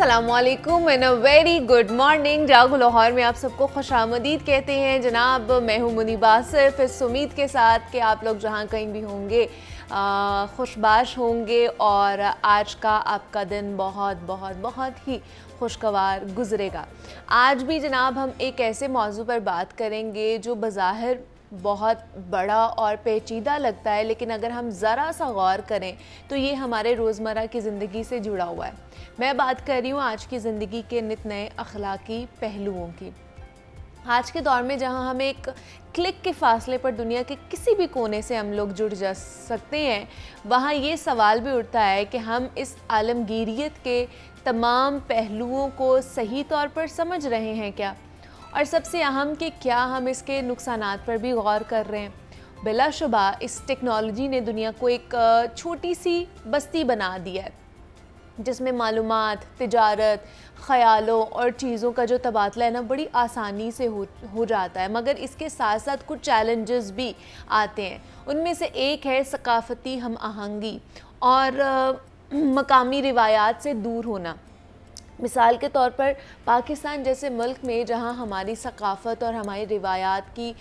अस्सलामुअलैकुम and a very good morning. जागो लाहौर में आप सबको खुशामदीद कहते हैं जनाब। मैं हूँ मुनीबा आसिफ, इस उम्मीद के साथ कि आप लोग जहाँ कहीं भी होंगे खुशबाश होंगे और आज का आपका दिन बहुत बहुत बहुत ही खुशगवार गुजरेगा। आज भी जनाब हम एक ऐसे मौजू पर बात करेंगे जो बज़ाहिर बहुत बड़ा और पेचीदा लगता है, लेकिन अगर हम ज़रा सा गौर करें तो ये हमारे रोज़मर्रा की ज़िंदगी से जुड़ा हुआ है। मैं बात कर रही हूँ आज की ज़िंदगी के नित नए अखलाकी पहलुओं की। आज के दौर में जहाँ हम एक क्लिक के फासले पर दुनिया के किसी भी कोने से हम लोग जुड़ जा सकते हैं, वहाँ ये सवाल भी उठता है कि हम इस आलमगीरियत के तमाम पहलुओं को सही तौर पर समझ रहे हैं क्या, और सबसे अहम कि क्या हम इसके नुकसानात पर भी गौर कर रहे हैं। बिलाशुबा इस टेक्नोलॉजी ने दुनिया को एक छोटी सी बस्ती बना दिया है जिसमें मालूमात, तिजारत, ख़यालों और चीज़ों का जो तबादला है ना बड़ी आसानी से हो जाता है। मगर इसके साथ साथ कुछ चैलेंजेस भी आते हैं। उनमें से एक है सकाफ़ती हम आहंगी और मकामी रिवायात से दूर होना। मिसाल के तौर पर पाकिस्तान जैसे मुल्क में जहाँ हमारी सकाफ़त और हमारी रिवायात की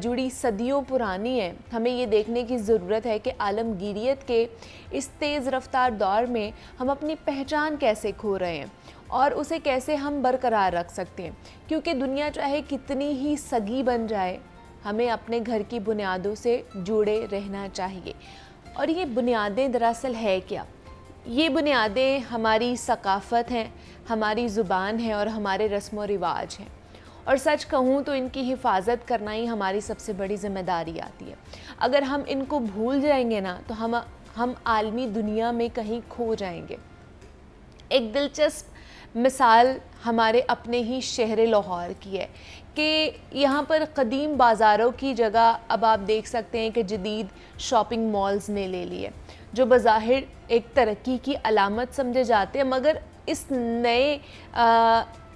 जुड़ी सदियों पुरानी है, हमें ये देखने की ज़रूरत है कि आलमगीरियत के इस तेज़ रफ्तार दौर में हम अपनी पहचान कैसे खो रहे हैं और उसे कैसे हम बरकरार रख सकते हैं। क्योंकि दुनिया चाहे कितनी ही सगी बन जाए, हमें अपने घर की बुनियादों से जुड़े रहना चाहिए। और ये बुनियादें दरअसल है क्या? ये बुनियादें हमारी सकाफ़त हैं, हमारी ज़ुबान है और हमारे रस्म व रिवाज हैं। और सच कहूँ तो इनकी हिफाजत करना ही हमारी सबसे बड़ी ज़िम्मेदारी आती है। अगर हम इनको भूल जाएंगे ना तो हम आलमी दुनिया में कहीं खो जाएंगे। एक दिलचस्प मिसाल हमारे अपने ही शहर लाहौर की है कि यहाँ पर क़दीम बाज़ारों की जगह अब आप देख सकते हैं कि जदीद शॉपिंग मॉल्स ने ले ली है, जो बज़ाहिर एक तरक्की की अलामत समझे जाते हैं। मगर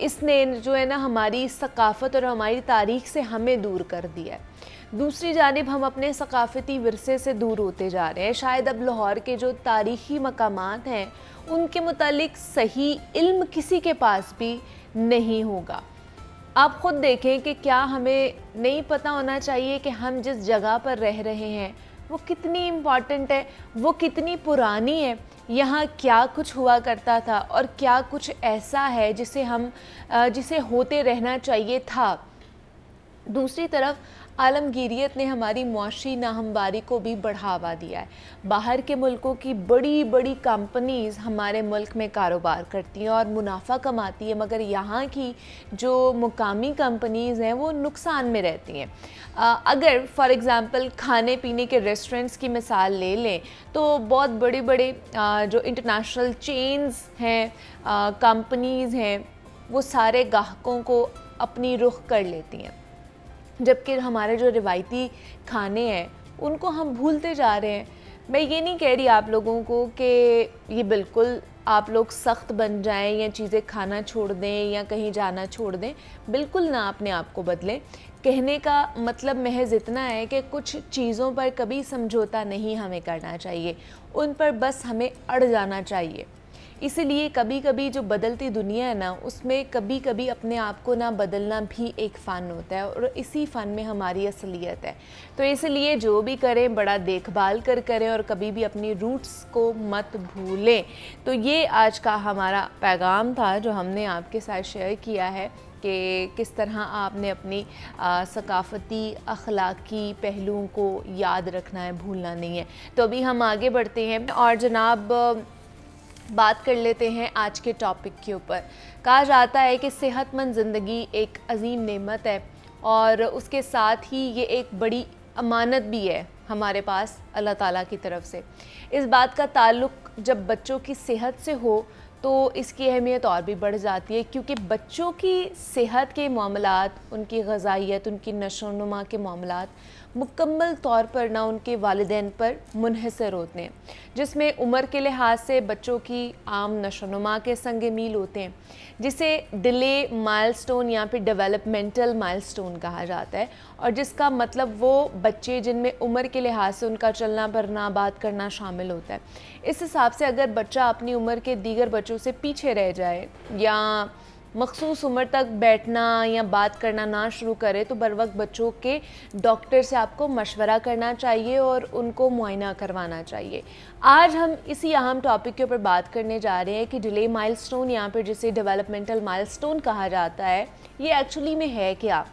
इसने जो है ना हमारी सकाफ़त और हमारी तारीख़ से हमें दूर कर दिया है। दूसरी जानिब हम अपने सकाफ़ती विरसे से दूर होते जा रहे हैं। शायद अब लाहौर के जो तारीख़ी मकामात हैं उनके मुतालिक सही इल्म किसी के पास भी नहीं होगा। आप ख़ुद देखें कि क्या हमें नहीं पता होना चाहिए कि हम जिस जगह पर रह रहे हैं वो कितनी इम्पॉर्टेंट है, वो कितनी पुरानी है, यहाँ क्या कुछ हुआ करता था और क्या कुछ ऐसा है जिसे होते रहना चाहिए था। दूसरी तरफ आलमगीरियत ने हमारी मुआशी नाहमवारी को भी बढ़ावा दिया है। बाहर के मुल्कों की बड़ी बड़ी कंपनीज़ हमारे मुल्क में कारोबार करती हैं और मुनाफा कमाती है, मगर यहाँ की जो मुकामी कंपनीज़ हैं वो नुकसान में रहती हैं। अगर फॉर एग्ज़ाम्पल खाने पीने के रेस्टोरेंट्स की मिसाल ले लें तो बहुत बड़े बड़े जो इंटरनेशनल चेन्स हैं, कंपनीज़ हैं, वो सारे ग्राहकों को अपनी रुख कर लेती हैं, जबकि हमारे जो रिवायती खाने हैं उनको हम भूलते जा रहे हैं। मैं ये नहीं कह रही आप लोगों को कि ये बिल्कुल आप लोग सख्त बन जाएं या चीज़ें खाना छोड़ दें या कहीं जाना छोड़ दें, बिल्कुल ना अपने आप को बदलें। कहने का मतलब महज इतना है कि कुछ चीज़ों पर कभी समझौता नहीं हमें करना चाहिए, उन पर बस हमें अड़ जाना चाहिए। इसीलिए कभी कभी जो बदलती दुनिया है ना, उसमें कभी कभी अपने आप को ना बदलना भी एक फ़न होता है और इसी फ़न में हमारी असलियत है। तो इसलिए जो भी करें बड़ा देखभाल कर करें और कभी भी अपनी रूट्स को मत भूलें। तो ये आज का हमारा पैगाम था जो हमने आपके साथ शेयर किया है कि किस तरह आपने अपनी सकाफ़ती अखलाकी पहलुओं को याद रखना है, भूलना नहीं है। तो अभी हम आगे बढ़ते हैं और जनाब बात कर लेते हैं आज के टॉपिक के ऊपर। कहा जाता है कि सेहतमंद ज़िंदगी एक अजीम नेमत है और उसके साथ ही ये एक बड़ी अमानत भी है हमारे पास अल्लाह ताला की तरफ से। इस बात का ताल्लुक़ जब बच्चों की सेहत से हो तो इसकी अहमियत और भी बढ़ जाती है, क्योंकि बच्चों की सेहत के मामलात, उनकी ग़िज़ाइयत, उनकी नशो नुमा के मामलात मुकम्मल तौर पर ना उनके वालिदैन पर मुनहसर होते हैं, जिसमें उम्र के लिहाज से बच्चों की आम नशोनुमा के संग मील होते हैं, जिसे डिले माइलस्टोन या फिर डेवलपमेंटल माइलस्टोन कहा जाता है, और जिसका मतलब वो बच्चे जिनमें उम्र के लिहाज से उनका चलना फिरना बात करना शामिल होता है। इस हिसाब से अगर बच्चा अपनी उम्र के दीगर बच्चों से पीछे रह जाए या मखसूस उम्र तक बैठना या बात करना ना शुरू करे तो बर वक्त बच्चों के डॉक्टर से आपको मशवरा करना चाहिए और उनको मुआयना करवाना चाहिए। आज हम इसी अहम टॉपिक के ऊपर बात करने जा रहे हैं कि डिले माइलस्टोन या फिर जिसे डेवलपमेंटल माइलस्टोन कहा जाता है, ये एक्चुअली में है क्या,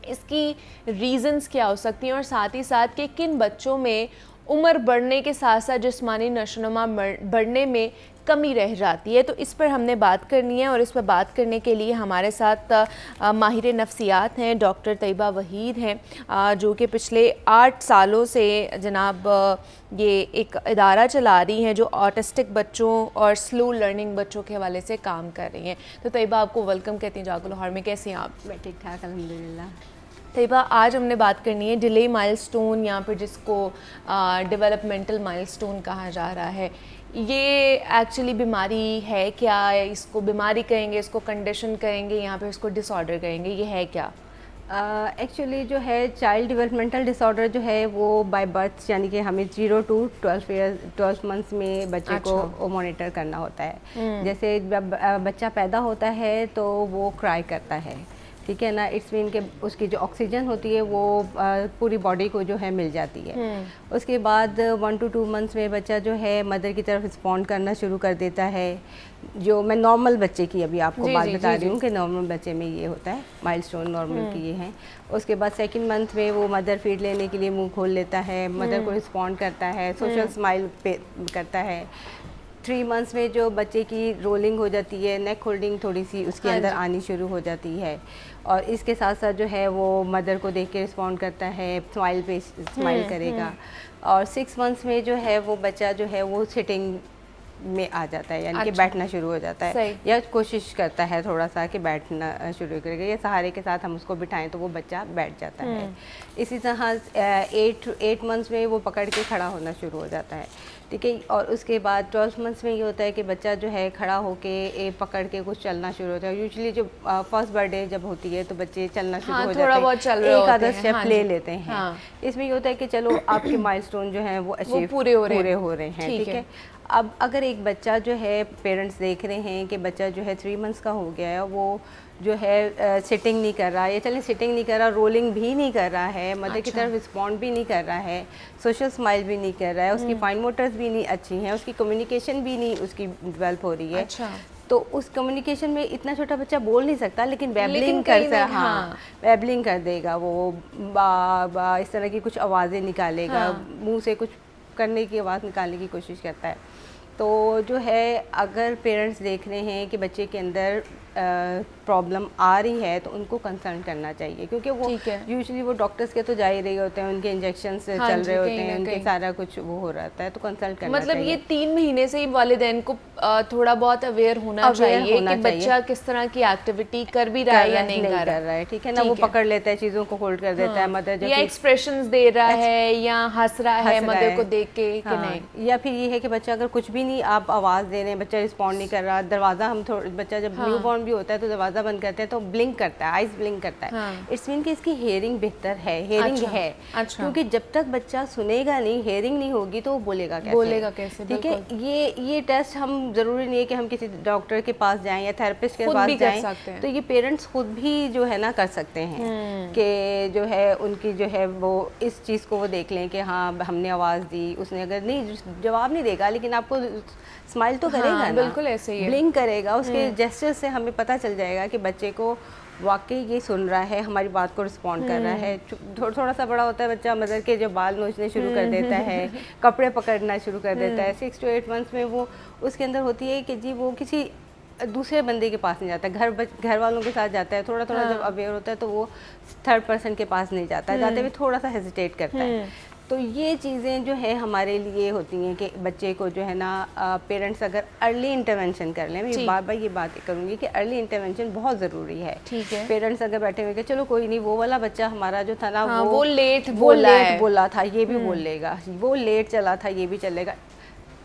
इसकी रीज़न्स क्या हो सकती हैं, और साथ ही साथ कि किन बच्चों में उम्र बढ़ने के साथ साथ जिस्मानी नशोनुमा बढ़ने में कमी रह जाती है। तो इस पर हमने बात करनी है, और इस पर बात करने के लिए हमारे साथ माहिर नफ्सियात हैं, डॉक्टर तैयबा वहीद हैं, जो कि पिछले 8 सालों से जनाब ये एक इदारा चला रही हैं जो ऑटिस्टिक बच्चों और स्लो लर्निंग बच्चों के हवाले से काम कर रही हैं। तो तैयबा, आपको वेलकम कहती हैं जागो लाहौर में। कैसे हैं आप? मैं ठीक ठाक अल्हम्दुलिल्लाह। तैयबा, आज हमने बात करनी है डिले माइलस्टोन या फिर जिसको डेवलपमेंटल माइलस्टोन कहा जा रहा है। ये एक्चुअली बीमारी है क्या? इसको बीमारी कहेंगे, इसको कंडीशन कहेंगे, या फिर इसको डिसऑर्डर कहेंगे, ये है क्या? एक्चुअली जो है चाइल्ड डेवलपमेंटल डिसऑर्डर जो है वो बाय बर्थ, यानी कि हमें 0 to 12 मंथ्स में बच्चे को मॉनिटर करना होता है। जैसे जब बच्चा पैदा होता है तो वो क्राई करता है, ठीक है ना। इट्स मीन के उसकी जो ऑक्सीजन होती है वो पूरी बॉडी को जो है मिल जाती है। उसके बाद 1 to 2 मंथ्स में बच्चा जो है मदर की तरफ रिस्पॉन्ड करना शुरू कर देता है। जो मैं नॉर्मल बच्चे की अभी आपको बात बता रही हूँ कि नॉर्मल बच्चे में ये होता है, माइलस्टोन नॉर्मल की ये हैं। उसके बाद 2nd मंथ में वो मदर फीड लेने के लिए मुंह खोल लेता है, मदर को रिस्पॉन्ड करता है, सोशल स्माइल करता है। 3 मंथ्स में जो बच्चे की रोलिंग हो जाती है, नेक होल्डिंग थोड़ी सी उसके अंदर आनी शुरू हो जाती है, और इसके साथ साथ जो है वो मदर को देख के रिस्पॉन्ड करता है, स्माइल पे स्माइल करेगा। और 6 मंथ्स में जो है वो बच्चा जो है वो सिटिंग में आ जाता है, यानी कि बैठना शुरू हो जाता है, या कोशिश करता है थोड़ा सा कि बैठना शुरू करेगा, या सहारे के साथ हम उसको बिठाएं तो वो बच्चा बैठ जाता है। इसी तरह 8 मंथ्स में वो पकड़ के खड़ा होना शुरू हो जाता है, ठीक है। और उसके बाद 12 मंथ्स में ये होता है कि बच्चा जो है खड़ा होके पकड़ के कुछ चलना शुरू होता है। यूजुअली जो फर्स्ट बर्थडे जब होती है तो बच्चे चलना शुरू हो जाते हैं, एक आधा स्टेप ले लेते हैं। इसमें ये होता है कि चलो आपके माइलस्टोन जो हैं वो अचीव पूरे हो रहे हैं, ठीक है। अब अगर एक बच्चा जो है पेरेंट्स देख रहे हैं कि बच्चा जो है 3 मंथ्स का हो गया है, वो जो है सिटिंग नहीं कर रहा है, या चलें सिटिंग नहीं कर रहा, रोलिंग भी नहीं कर रहा है, मदर की तरफ रिस्पॉन्ड भी नहीं कर रहा है, सोशल स्माइल भी नहीं कर रहा है, उसकी फाइन मोटर्स भी नहीं अच्छी हैं, उसकी कम्युनिकेशन भी नहीं उसकी डेवलप हो रही है। तो उस कम्युनिकेशन में इतना छोटा बच्चा बोल नहीं सकता, लेकिन बैबलिंग करता है, हाँ बैबलिंग कर देगा, वो बा इस तरह की कुछ आवाज़ें निकालेगा, मुँह से कुछ करने की आवाज़ निकालने की कोशिश करता है। तो जो है अगर पेरेंट्स देख रहे हैं कि बच्चे के अंदर प्रॉब्लम आ रही है तो उनको कंसल्ट करना चाहिए, क्योंकि वो यूजुअली वो डॉक्टर्स के तो जा ही रहे होते हैं, उनके इंजेक्शन चल रहे होते हैं, उनके सारा कुछ वो हो रहता है, तो कंसल्ट करना मतलब चाहिए। ये 3 महीने से ही वालिदैन को थोड़ा बहुत अवेयर होना चाहिए कि बच्चा किस तरह की एक्टिविटी कर भी रहा है या नहीं कर रहा है, ठीक है ना। वो पकड़ लेता है, चीज़ों को होल्ड कर देता है, मदर या एक्सप्रेशंस दे रहा है या हंस रहा है मदर को देख के कि नहीं, या फिर ये है कि बच्चा अगर कुछ भी नहीं आप आवाज़ दे रहे हैं, बच्चा रिस्पॉन्ड नहीं कर रहा, दरवाज़ा हम बच्चा जब न्यू बॉर्न भी होता है तो दरवाज़ा बंद करते हैं तो ब्लिंक करता है, आइज ब्लिंक करता है, इट्स मीन कि इसकी हेयरिंग बेहतर है, हेयरिंग है, क्योंकि जब तक बच्चा सुनेगा नहीं, हेयरिंग नहीं होगी तो वो बोलेगा कैसे, ठीक है। ये टेस्ट हम ज़रूरी नहीं है कि हम किसी डॉक्टर के पास जाएं या थेरेपिस्ट के पास जाएं, तो ये पेरेंट्स खुद भी जो है ना कर सकते हैं कि जो है उनकी जो है वो इस चीज़ को वो देख लें कि हाँ हमने आवाज़ दी, उसने अगर नहीं जवाब नहीं देगा लेकिन आपको स्माइल तो करेगा ना, बिल्कुल ऐसे ही ब्लिंक करेगा, उसके जेस्चर से हमें पता चल जाएगा कि बच्चे को वाकई ये सुन रहा है, हमारी बात को रिस्पॉन्ड कर रहा है। थोड़ा सा बड़ा होता है बच्चा, मदर के जो बाल नोचने शुरू कर देता है, कपड़े पकड़ना शुरू कर देता है। 6 to 8 मंथ्स में वो उसके अंदर होती है कि जी वो किसी दूसरे बंदे के पास नहीं जाता, घर वालों के साथ जाता है, थोड़ा जब अवेयर होता है तो वो 3rd पर्सन के पास नहीं जाता है, जाते हुए थोड़ा सा हेजिटेट करता है। तो ये चीज़ें जो है हमारे लिए होती हैं कि बच्चे को जो है ना पेरेंट्स अगर अर्ली इंटरवेंशन कर लें, मैं बार बार ये बात करूँगी कि अर्ली इंटरवेंशन बहुत ज़रूरी है। ठीक है। पेरेंट्स अगर बैठे हुए कि चलो कोई नहीं, वो वाला बच्चा हमारा जो था ना, हाँ, वो लेट बोला था, ये भी बोल लेगा, वो लेट चला था, ये भी चलेगा।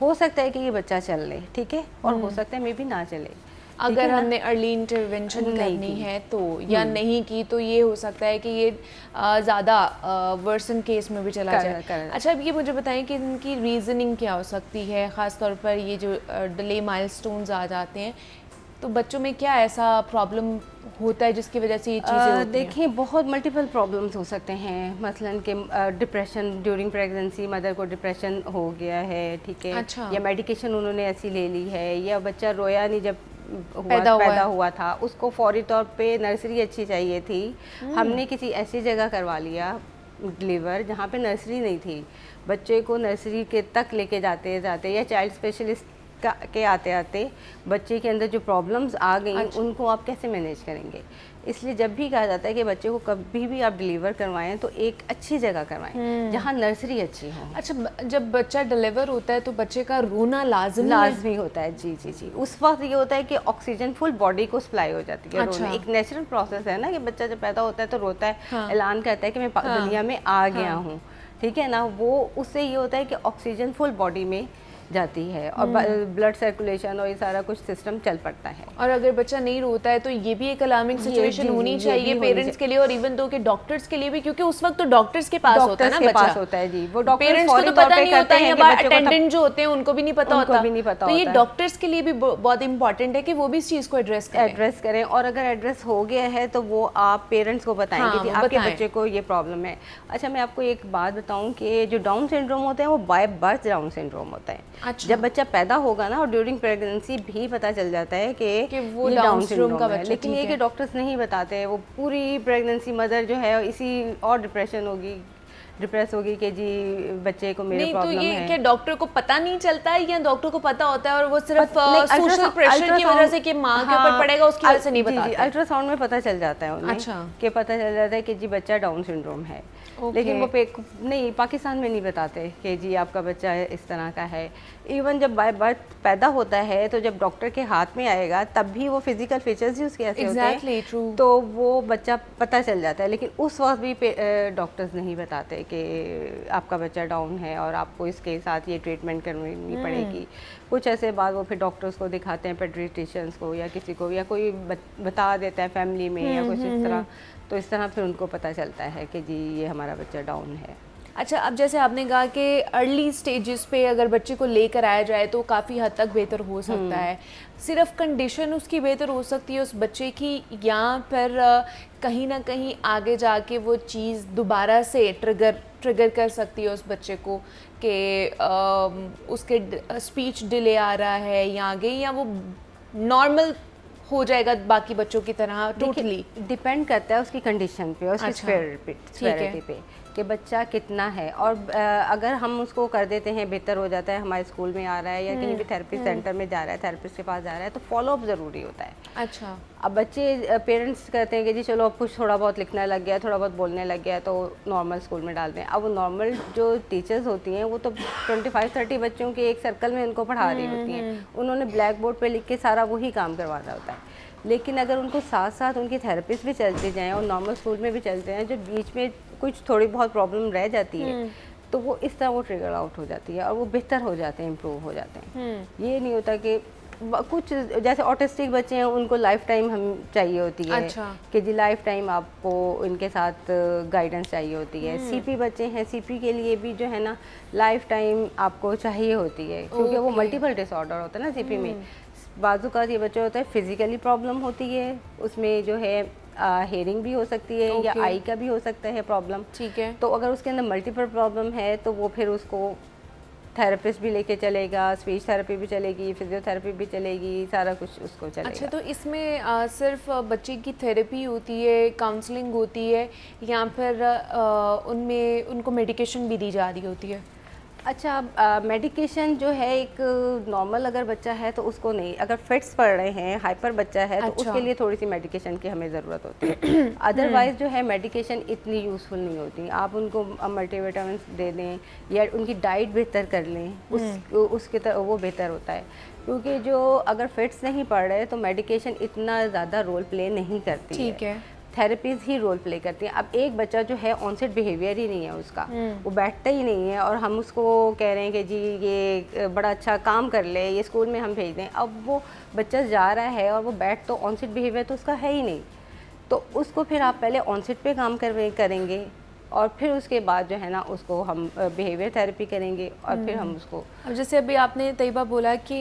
हो सकता है कि ये बच्चा चल ले, ठीक है, और हो सकता है मे भी ना चले। अगर हमने अर्ली इंटरवेंशन करनी है तो, या नहीं की तो ये हो सकता है कि ये ज़्यादा वर्सन केस में भी चला जाए। अच्छा, अब ये मुझे बताएं कि इनकी रीज़निंग क्या हो सकती है, ख़ास तौर पर ये जो डिले माइलस्टोन्स आ जाते हैं, तो बच्चों में क्या ऐसा प्रॉब्लम होता है जिसकी वजह से ये चीज़ें होती हैं? देखिए, बहुत मल्टीपल प्रॉब्लम्स हो सकते हैं, मसलन कि डिप्रेशन ड्यूरिंग प्रेगनेंसी, मदर को डिप्रेशन हो गया है, ठीक है। अच्छा। या मेडिकेशन उन्होंने ऐसी ले ली है, या बच्चा रोया नहीं जब पैदा हुआ था, उसको फौरी तौर पे नर्सरी अच्छी चाहिए थी, हमने किसी ऐसी जगह करवा लिया डिलीवर जहाँ पे नर्सरी नहीं थी, बच्चे को नर्सरी के तक लेके जाते या चाइल्ड स्पेशलिस्ट के आते आते बच्चे के अंदर जो प्रॉब्लम्स आ गई, अच्छा। उनको आप कैसे मैनेज करेंगे। इसलिए जब भी कहा जाता है कि बच्चे को कभी भी आप डिलीवर करवाएं तो एक अच्छी जगह करवाएं जहां नर्सरी अच्छी हो। अच्छा, जब बच्चा डिलीवर होता है तो बच्चे का रोना लाजमी होता है। जी जी जी, उस वक्त ये होता है कि ऑक्सीजन फुल बॉडी को सप्लाई हो जाती है। अच्छा। एक नेचुरल प्रोसेस है ना कि बच्चा जब पैदा होता है तो रोता है, हाँ। ऐलान करता है कि मैं दुनिया में आ गया हूँ, ठीक है ना। वो उससे ये होता है कि ऑक्सीजन फुल बॉडी में जाती है और ब्लड सर्कुलेशन और ये सारा कुछ सिस्टम चल पड़ता है। और अगर बच्चा नहीं रोता है तो ये भी एक अलार्मिंग सिचुएशन होनी चाहिए पेरेंट्स के लिए और इवन दो के डॉक्टर्स के लिए भी, क्योंकि उस वक्त तो डॉक्टर्स के पास होता है ना बच्चा। होता है जी, वो डॉक्टर पेरेंट्स को तो पता नहीं होता है, या अटेंडेंट जो होते हैं उनको भी नहीं पता होता, तो ये डॉक्टर्स के लिए भी बहुत इंपॉर्टेंट है कि वो भी इस चीज को एड्रेस करें। और अगर एड्रेस हो गया है तो वो आप पेरेंट्स को बताएंगे कि आपके बच्चे को ये प्रॉब्लम है। अच्छा, मैं आपको एक बात बताऊं कि जो डाउन सिंड्रोम होता है वो बाय बर्थ डाउन सिंड्रोम होता है। अच्छा। जब बच्चा पैदा होगा ना, और ड्यूरिंग प्रेगनेंसी भी पता चल जाता है कि वो डाउन सिंड्रोम का बच्चा, लेकिन ये कि डॉक्टर्स नहीं बताते हैं। वो पूरी प्रेगनेंसी मदर जो है इसी और डिप्रेस होगी कि जी बच्चे को मेरे प्रॉब्लम है। तो ये क्या डॉक्टर को पता नहीं चलता है या डॉक्टर को पता होता है और वो सिर्फ सोशल प्रेशर की वजह से कि माँ के ऊपर पड़ेगा उसकी वजह से नहीं बताते? अल्ट्रासाउंड में पता चल जाता है उन्हें। अच्छा। कि पता चल जाता है कि जी बच्चा डाउन सिंड्रोम है। लेकिन वो नहीं, पाकिस्तान में नहीं बताते कि जी आपका बच्चा इस तरह का है। इवन जब बाय बर्थ पैदा होता है तो जब डॉक्टर के हाथ में आएगा तब भी वो फिजिकल फीचर्स ही उसके ऐसे होते हैं, तो वो बच्चा पता चल जाता है। लेकिन उस वक्त भी डॉक्टर्स नहीं बताते कि आपका बच्चा डाउन है और आपको इसके साथ ये ट्रीटमेंट करनी पड़ेगी। कुछ ऐसे बाद वो फिर डॉक्टर्स को दिखाते हैं, पेडियाट्रिशियंस को या किसी को, या कोई बता देता है फैमिली में या कुछ इस तरह, तो इस तरह फिर उनको पता चलता है कि जी ये हमारा बच्चा डाउन है। अच्छा, अब जैसे आपने कहा कि अर्ली स्टेजेस पे अगर बच्चे को लेकर आया जाए तो काफ़ी हद तक बेहतर हो सकता है। सिर्फ कंडीशन उसकी बेहतर हो सकती है उस बच्चे की, या फिर कहीं ना कहीं आगे जाके वो चीज़ दोबारा से ट्रिगर कर सकती है उस बच्चे को कि उसके स्पीच डिले आ रहा है या आगे, या वो नॉर्मल हो जाएगा बाकी बच्चों की तरह? टोटली डिपेंड करता है उसकी कंडीशन पे और उसकी सेवेरिटी पे कि बच्चा कितना है। और अगर हम उसको कर देते हैं, बेहतर हो जाता है, हमारे स्कूल में आ रहा है या कहीं भी थेरेपी सेंटर में जा रहा है, थेरेपिस्ट के पास जा रहा है, तो फॉलोअप ज़रूरी होता है। अच्छा। अब बच्चे पेरेंट्स कहते हैं कि जी चलो अब कुछ थोड़ा बहुत लिखने लग गया, थोड़ा बहुत बोलने लग गया, तो नॉर्मल स्कूल में डाल दें। अब वो नॉर्मल जो टीचर्स होती हैं वो तो 25-30 बच्चों के एक सर्कल में उनको पढ़ा रही होती हैं, उन्होंने ब्लैक बोर्ड पर लिख के सारा वही काम करवाना होता है। लेकिन अगर उनको साथ साथ उनकी थेरेपिस्ट भी चलते जाएँ और नॉर्मल स्कूल में भी चलते हैं, जो बीच में कुछ थोड़ी बहुत प्रॉब्लम रह जाती है तो वो इस तरह वो ट्रिगर आउट हो जाती है और वो बेहतर हो जाते हैं, इम्प्रूव हो जाते हैं। ये नहीं होता कि कुछ जैसे ऑटिस्टिक बच्चे हैं उनको लाइफ टाइम हम चाहिए होती है। अच्छा। कि जी लाइफ टाइम आपको इनके साथ गाइडेंस चाहिए होती है। सीपी बच्चे हैं, सीपी के लिए भी जो है ना लाइफ टाइम आपको चाहिए होती है, क्योंकि वो मल्टीपल डिसऑर्डर होता है ना सीपी में। बाजू का ये बच्चा होता है फिजिकली प्रॉब्लम होती है, उसमें जो है हेयरिंग भी हो सकती है या आई का भी हो सकता है प्रॉब्लम। ठीक है। तो अगर उसके अंदर मल्टीपल प्रॉब्लम है तो वो फिर उसको थेरेपिस्ट भी लेके चलेगा, स्पीच थेरेपी भी चलेगी, फिजियोथेरेपी भी चलेगी, सारा कुछ उसको चलेगा। अच्छा, तो इसमें सिर्फ बच्चे की थेरेपी होती है, काउंसलिंग होती है, या फिर उनमें उनको मेडिकेशन भी दी जा रही होती है? अच्छा, मेडिकेशन जो है एक नॉर्मल अगर बच्चा है तो उसको नहीं, अगर फिट्स पड़ रहे हैं, हाइपर बच्चा है तो अच्छा। उसके लिए थोड़ी सी मेडिकेशन की हमें ज़रूरत होती है। अदरवाइज़ जो है मेडिकेशन इतनी यूज़फुल नहीं होती। आप उनको मल्टीविटामिन दे दें या उनकी डाइट बेहतर कर लें, उसके वो बेहतर होता है, क्योंकि जो अगर फिट्स नहीं पड़ रहे तो मेडिकेशन इतना ज़्यादा रोल प्ले नहीं करती ठीक है। थेरेपीज़ ही रोल प्ले करती हैं। अब एक बच्चा जो है ऑनसेट बिहेवियर ही नहीं है उसका, वो बैठता ही नहीं है और हम उसको कह रहे हैं कि जी ये बड़ा अच्छा काम कर ले, ये स्कूल में हम भेज दें। अब वो बच्चा जा रहा है और वो बैठ तो ऑनसेट बिहेवियर तो उसका है ही नहीं, तो उसको फिर आप पहले ऑनसेट पे काम करेंगे और फिर उसके बाद जो है ना उसको हम बिहेवियर थेरेपी करेंगे और फिर हम उसको। अब जैसे अभी आपने तैयबा बोला कि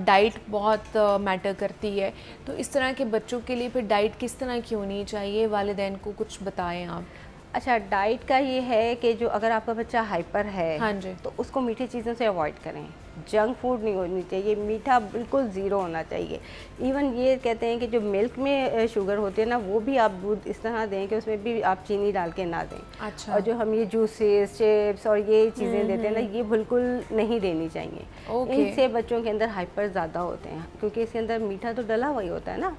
डाइट बहुत मैटर करती है, तो इस तरह के बच्चों के लिए फिर डाइट किस तरह की होनी चाहिए, वालिदैन को कुछ बताएं आप। अच्छा, डाइट का ये है कि जो अगर आपका बच्चा हाइपर है, हाँ जी, तो उसको मीठी चीज़ों से अवॉइड करें। जंक फूड नहीं होनी चाहिए, मीठा बिल्कुल ज़ीरो होना चाहिए। इवन ये कहते हैं कि जो मिल्क में शुगर होती है ना, वो भी आप दूध इस तरह दें कि उसमें भी आप चीनी डाल के ना दें। अच्छा। और जो हम ये जूसेस, चिप्स और ये चीज़ें देते हैं ना, ये बिल्कुल नहीं देनी चाहिए। ओके। इनसे बच्चों के अंदर हाइपर ज़्यादा होते हैं, क्योंकि इसके अंदर मीठा तो डला हुआ ही होता है ना।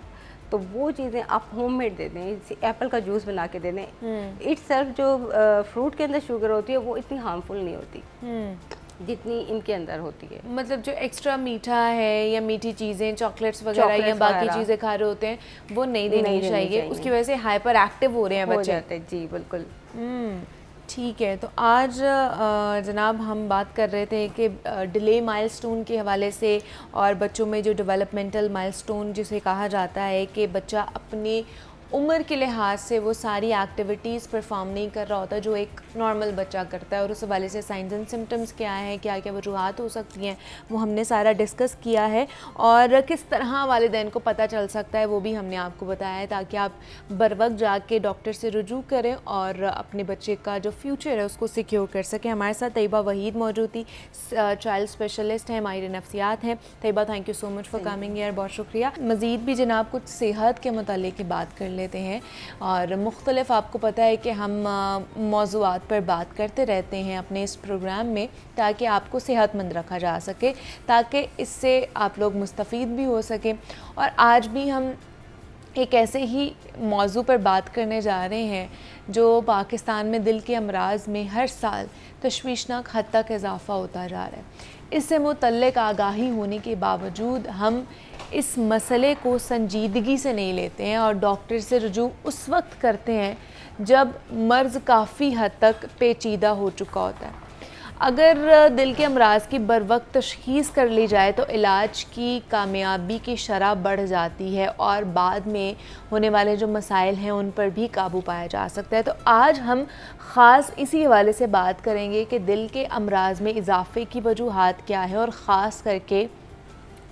तो वो चीज़ें आप होममेड दे दें, एप्पल का जूस बना के दे दें। इट्सल्फ जो फ्रूट के अंदर शुगर होती है वो इतनी हार्मफुल नहीं होती जितनी इनके अंदर होती है। मतलब जो एक्स्ट्रा मीठा है या मीठी चीज़ें, चॉकलेट्स वगैरह या चॉकलेट्स बाकी वगैरह। चीज़ें खा रहे होते हैं, वो नहीं देनी नहीं देनी चाहिए। चाहिए। उसकी वजह से हाइपर एक्टिव हो रहे हैं हो बच्चे। जाते हैं, जी बिल्कुल। ठीक है, तो आज जनाब हम बात कर रहे थे कि डिले माइलस्टोन के हवाले से और बच्चों में जो डेवलपमेंटल माइलस्टोन जिसे कहा जाता है कि बच्चा अपनी उम्र के लिहाज से वो सारी एक्टिविटीज़ परफॉर्म नहीं कर रहा होता जो एक नॉर्मल बच्चा करता है, और उस हवाले से साइंस एंड सिम्टम्स क्या हैं, क्या क्या वजूहात हो सकती हैं, वो हमने सारा डिस्कस किया है। और किस तरह वालिदैन को पता चल सकता है वो भी हमने आपको बताया है, ताकि आप बर वक्त जाके डॉक्टर से रुजू करें और अपने बच्चे का जो फ्यूचर है उसको सिक्योर कर सकें। हमारे साथ तैयबा वहीद मौजूद थी, चाइल्ड स्पेशलिस्ट हैं, माहिर नफ्सियात हैं। Tayyaba, thank you so much for coming यार, बहुत शुक्रिया। मज़ीद भी जनाब कुछ सेहत के मुतालिक की बात कर लेते हैं, और मुख्तलिफ आपको पता है कि हम मौज़ूआत पर बात करते रहते हैं अपने इस प्रोग्राम में, ताकि आपको सेहतमंद रखा जा सके, ताकि इससे आप लोग मुस्तफ़ीद भी हो सकें। और आज भी हम एक ऐसे ही मौजू पर बात करने जा रहे हैं जो पाकिस्तान में दिल के अमराज में हर साल तशवीशनाक हद तक इजाफ़ा होता जा रहा है। इससे मुतल्लिक़ आगाही होने के बावजूद हम इस मसले को संजीदगी से नहीं लेते हैं और डॉक्टर से रुजू उस वक्त करते हैं जब मर्ज़ काफ़ी हद तक पेचीदा हो चुका होता है। अगर दिल के अमराज की बर वक्त तशख़ीस कर ली जाए तो इलाज की कामयाबी की शरह बढ़ जाती है और बाद में होने वाले जो मसाइल हैं उन पर भी काबू पाया जा सकता है। तो आज हम ख़ास इसी हवाले से बात करेंगे कि दिल के अमराज में इजाफ़े की वजूहात क्या है, और ख़ास करके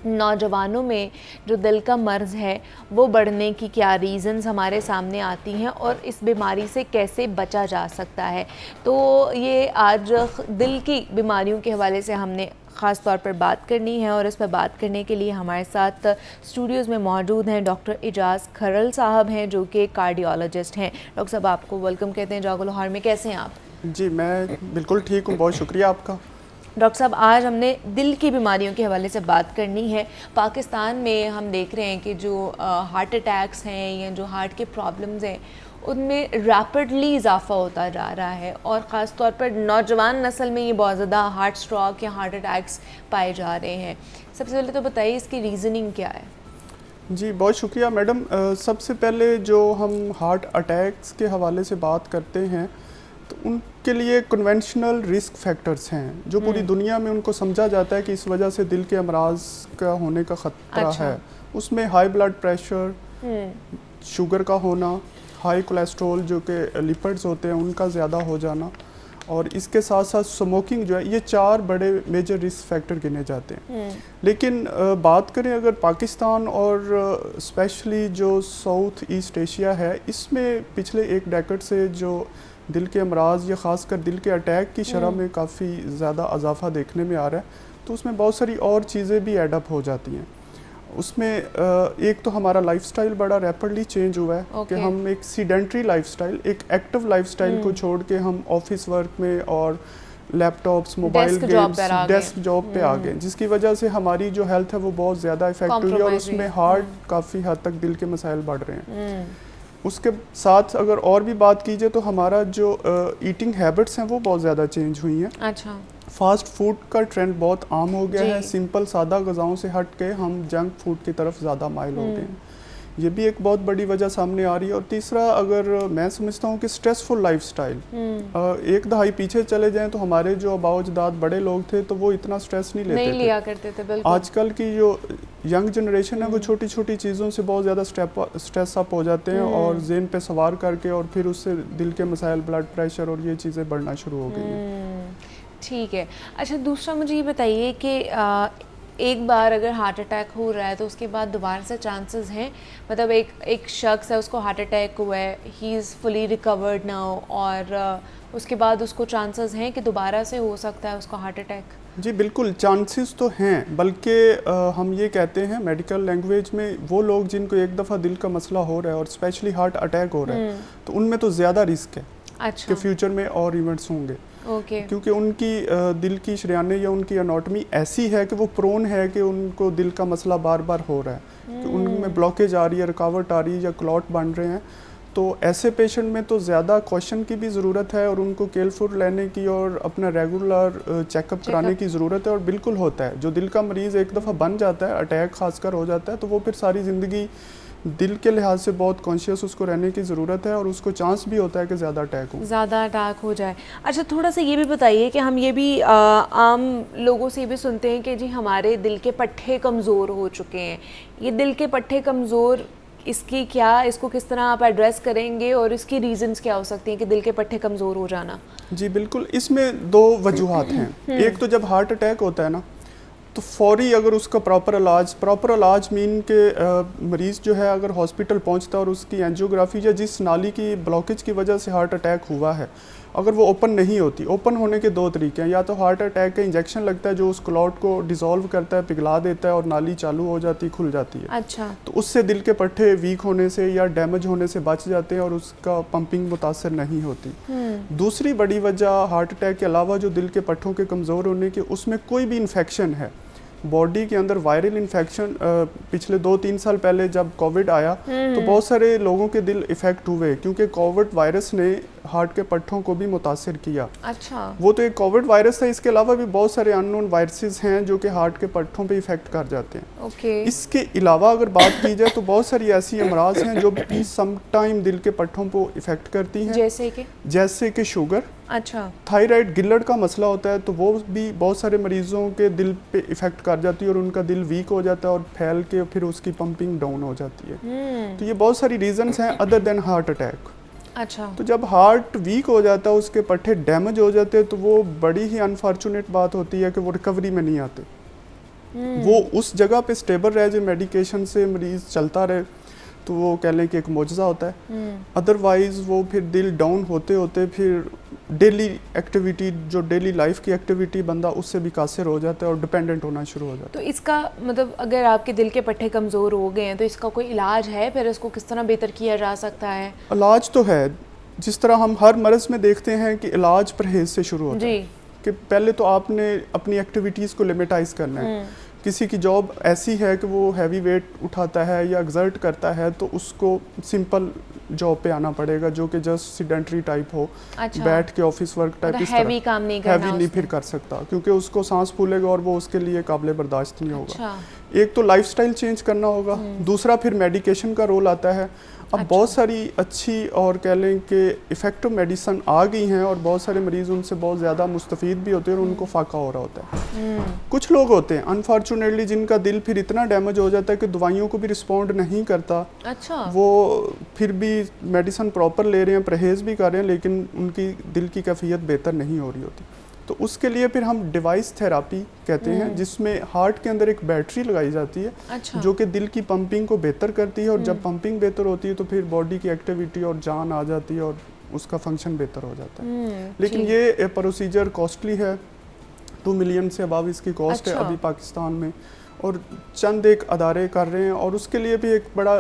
नौजवानों में जो दिल का मर्ज़ है वो बढ़ने की क्या रीज़न्स हमारे सामने आती हैं और इस बीमारी से कैसे बचा जा सकता है। तो ये आज दिल की बीमारियों के हवाले से हमने ख़ास तौर पर बात करनी है, और इस पर बात करने के लिए हमारे साथ स्टूडियोज़ में मौजूद हैं डॉक्टर एजाज़ खरल साहब हैं, जो कि कार्डियोलॉजिस्ट हैं। डॉक्टर साहब, आपको वेलकम कहते हैं जागो लाहौर में। कैसे हैं आप? जी, मैं बिल्कुल ठीक हूँ, बहुत शुक्रिया आपका। डॉक्टर साहब, आज हमने दिल की बीमारियों के हवाले से बात करनी है। पाकिस्तान में हम देख रहे हैं कि जो हार्ट अटैक्स हैं या जो हार्ट के प्रॉब्लम्स हैं उनमें रैपिडली इजाफा होता जा रहा है, और ख़ास तौर पर नौजवान नस्ल में ये बहुत ज़्यादा हार्ट स्ट्रोक या हार्ट अटैक्स पाए जा रहे हैं। सबसे पहले तो बताइए इसकी रीज़निंग क्या है? जी, बहुत शुक्रिया मैडम। सबसे पहले जो हम हार्ट अटैक्स के हवाले से बात करते हैं तो उनके लिए कन्वेंशनल रिस्क फैक्टर्स हैं जो पूरी दुनिया में उनको समझा जाता है कि इस वजह से दिल के अमराज का होने का ख़तरा है। उसमें हाई ब्लड प्रेशर, शुगर का होना, हाई कोलेस्ट्रॉल जो कि लिपिड्स होते हैं उनका ज़्यादा हो जाना, और इसके साथ साथ स्मोकिंग जो है, ये 4 बड़े मेजर रिस्क फैक्टर गिने जाते हैं। लेकिन बात करें अगर पाकिस्तान और स्पेशली जो साउथ ईस्ट एशिया है, इसमें पिछले 1 डेकेड से जो दिल के अमराज या ख़ासकर दिल के अटैक की शरह में काफ़ी ज़्यादा इजाफा देखने में आ रहा है, तो उसमें बहुत सारी और चीज़ें भी एडअप हो जाती हैं। उसमें एक तो हमारा लाइफस्टाइल बड़ा रैपिडली चेंज हुआ है कि हम एक सीडेंट्री लाइफस्टाइल, एक एक्टिव लाइफस्टाइल को छोड़ के हम ऑफिस वर्क में और laptops, mobile Desk job games, पर आ गए। डेस्क जॉब पे आ गए, जिसकी वजह से हमारी जो हेल्थ है वो बहुत ज़्यादा इफेक्ट हुई है और Compromise उसमें हुई। हार्ट काफ़ी हद तक दिल के मसाइल बढ़ रहे हैं। उसके साथ अगर और भी बात कीजिए तो हमारा जो ईटिंग हैबिट्स हैं वो बहुत ज़्यादा चेंज हुई हैं। अच्छा। फास्ट फूड का ट्रेंड बहुत आम हो गया जी। है, सिंपल सादा ग़िज़ाओं से हट के हम जंक फूड की तरफ ज़्यादा माइल हो गए हैं। ये भी एक बहुत बड़ी वजह सामने आ रही है। और तीसरा, अगर मैं समझता हूँ कि स्ट्रेसफुल लाइफस्टाइल, एक दहाई पीछे चले जाएं तो हमारे जो आबाओ अजदाद बड़े लोग थे तो वो इतना स्ट्रेस नहीं लेते नहीं थे। लिया करते थे, बिल्कुल। आजकल की जो यंग जनरेशन है वो छोटी छोटी चीज़ों से बहुत ज़्यादा स्ट्रेस अप हो जाते हैं और जेन पे सवार करके और फिर उससे दिल के मसाइल, ब्लड प्रेशर और ये चीज़ें बढ़ना शुरू हो गई हैं। ठीक है। अच्छा, दूसरा मुझे ये बताइए कि एक बार अगर हार्ट अटैक हो रहा है तो उसके बाद दोबारा से चांसेस हैं, मतलब एक शख्स है, उसको हार्ट अटैक हुआ है, he is fully recovered now, और उसके बाद उसको चांसेस हैं कि दोबारा से हो सकता है उसको हार्ट अटैक? जी बिल्कुल, चांसेस तो हैं, बल्कि हम ये कहते हैं मेडिकल लैंग्वेज में, वो लोग जिनको एक दफ़ा दिल का मसला हो रहा है और स्पेशली हार्ट अटैक हो रहा है तो उनमें तो ज़्यादा रिस्क है अच्छा। कि फ्यूचर में और इवेंट्स होंगे। ओके। क्योंकि उनकी दिल की शरियाने या उनकी एनाटॉमी ऐसी है कि वो प्रोन है कि उनको दिल का मसला बार बार हो रहा है, कि उनमें ब्लॉकेज आ रही है, रुकावट आ रही है या क्लॉट बन रहे हैं। तो ऐसे पेशेंट में तो ज़्यादा क्वेश्चन की भी ज़रूरत है और उनको केयरफुल लेने की और अपना रेगुलर चेकअप कराने की ज़रूरत है। और बिल्कुल होता है, जो दिल का मरीज़ एक दफ़ा बन जाता है, अटैक खासकर हो जाता है, तो वो फिर सारी ज़िंदगी दिल के लिहाज से बहुत कॉन्शियस उसको रहने की ज़रूरत है और उसको चांस भी होता है कि ज़्यादा अटैक हो जाए। अच्छा, थोड़ा सा ये भी बताइए कि हम ये भी आम लोगों से भी सुनते हैं कि जी हमारे दिल के पट्टे कमज़ोर हो चुके हैं। ये दिल के पट्टे कमज़ोर, इसको किस तरह आप एड्रेस करेंगे और इसकी रीजंस क्या हो सकती हैं कि दिल के पट्टे कमज़ोर हो जाना? जी बिल्कुल, इसमें दो वजूहात हैं। एक तो जब हार्ट अटैक होता है ना, तो फौरी अगर उसका प्रॉपर इलाज मीन के मरीज़ जो है अगर हॉस्पिटल पहुंचता है और उसकी एंजियोग्राफी या जिस नाली की ब्लॉकेज की वजह से हार्ट अटैक हुआ है अगर वो ओपन नहीं होती, ओपन होने के दो तरीके हैं, या तो हार्ट अटैक का इंजेक्शन लगता है जो उस क्लॉट को डिसॉल्व करता है, पिघला देता है और नाली चालू हो जाती है, खुल जाती है। अच्छा। तो उससे दिल के पट्टे वीक होने से या डैमेज होने से बच जाते हैं और उसका पंपिंग मुतासर नहीं होती। दूसरी बड़ी वजह हार्ट अटैक के अलावा जो दिल के पट्टों के कमज़ोर होने की, उसमें कोई भी इन्फेक्शन है बॉडी के अंदर, वायरल इन्फेक्शन। पिछले 2-3 साल पहले जब कोविड आया तो बहुत सारे लोगों के दिल इफ़ेक्ट हुए क्योंकि कोविड वायरस ने हार्ट के पट्टों को भी मुतासिर किया। अच्छा। वो तो एक कोविड वायरस था, इसके अलावा भी बहुत सारे अननोन वायरसेस हैं जो कि हार्ट के पट्टों पे इफेक्ट कर जाते हैं। ओके। इसके अलावा अगर बात की जाए तो बहुत सारी ऐसी अमराज हैं जो भी सम टाइम दिल के पट्टों को इफेक्ट करती हैं, जैसे कि शुगर। अच्छा। थायराइड, गिल्लड़ का मसला होता है तो वो भी बहुत सारे मरीजों के दिल पे इफेक्ट कर जाती है और उनका दिल वीक हो जाता है और फैल के फिर उसकी पंपिंग डाउन हो जाती है। तो ये बहुत सारी रीजंस हैं अदर देन हार्ट अटैक। अच्छा। तो जब हार्ट वीक हो जाता है, उसके पट्टे डैमेज हो जाते हैं, तो वो बड़ी ही अनफॉर्चुनेट बात होती है कि वो रिकवरी में नहीं आते। वो उस जगह पे स्टेबल रह जाए, मेडिकेशन से मरीज चलता रहे, तो वो कह लें कि एक मौजज़ा होता है। अदरवाइज वो फिर दिल डाउन होते होते फिर डेली एक्टिविटी, जो डेली लाइफ की एक्टिविटी बंदा उससे भी कासिर हो जाता है और डिपेंडेंट होना शुरू हो जाता है। तो इसका मतलब अगर आपके दिल के पट्टे कमज़ोर हो गए हैं तो इसका कोई इलाज है, फिर इसको किस तरह बेहतर किया जा सकता है? इलाज तो है, जिस तरह हम हर मर्ज़ में देखते हैं कि इलाज परहेज से शुरू होता है कि पहले तो आपने अपनी एक्टिविटीज़ को लिमिटाइज़ करना है। किसी की जॉब ऐसी है कि वो हैवी वेट उठाता है या एक्सर्ट करता है तो उसको सिंपल जॉब पे आना पड़ेगा जो कि जस्ट सीडेंटरी टाइप हो। अच्छा। बैठ के ऑफिस वर्क टाइप, इस हैवी काम नहीं करना, हैवी नहीं फिर कर सकता क्योंकि उसको सांस फूलेगा और वो उसके लिए काबिल बर्दाश्त नहीं होगा। अच्छा। एक तो लाइफस्टाइल चेंज करना होगा, दूसरा फिर मेडिकेशन का रोल आता है। अब बहुत सारी अच्छी और कह लें कि इफ़ेक्टिव मेडिसिन आ गई हैं और बहुत सारे मरीज़ उनसे बहुत ज़्यादा मुस्तफ़ीद भी होते हैं और उनको फाका हो रहा होता है। कुछ लोग होते हैं अनफॉर्चुनेटली जिनका दिल फिर इतना डैमेज हो जाता है कि दवाइयों को भी रिस्पॉन्ड नहीं करता। अच्छा। वो फिर भी मेडिसिन प्रॉपर ले रहे हैं, परहेज़ भी कर रहे हैं, लेकिन उनकी दिल की कैफियत बेहतर नहीं हो रही होती। तो उसके लिए फिर हम डिवाइस थेरापी कहते हैं, जिसमें हार्ट के अंदर एक बैटरी लगाई जाती है। अच्छा। जो कि दिल की पंपिंग को बेहतर करती है और जब पंपिंग बेहतर होती है तो फिर बॉडी की एक्टिविटी और जान आ जाती है और उसका फंक्शन बेहतर हो जाता है। लेकिन ये प्रोसीजर कॉस्टली है, 2 मिलियन से अबाव इसकी कॉस्ट है अभी पाकिस्तान में, और चंद एक अदारे कर रहे हैं और उसके लिए भी एक बड़ा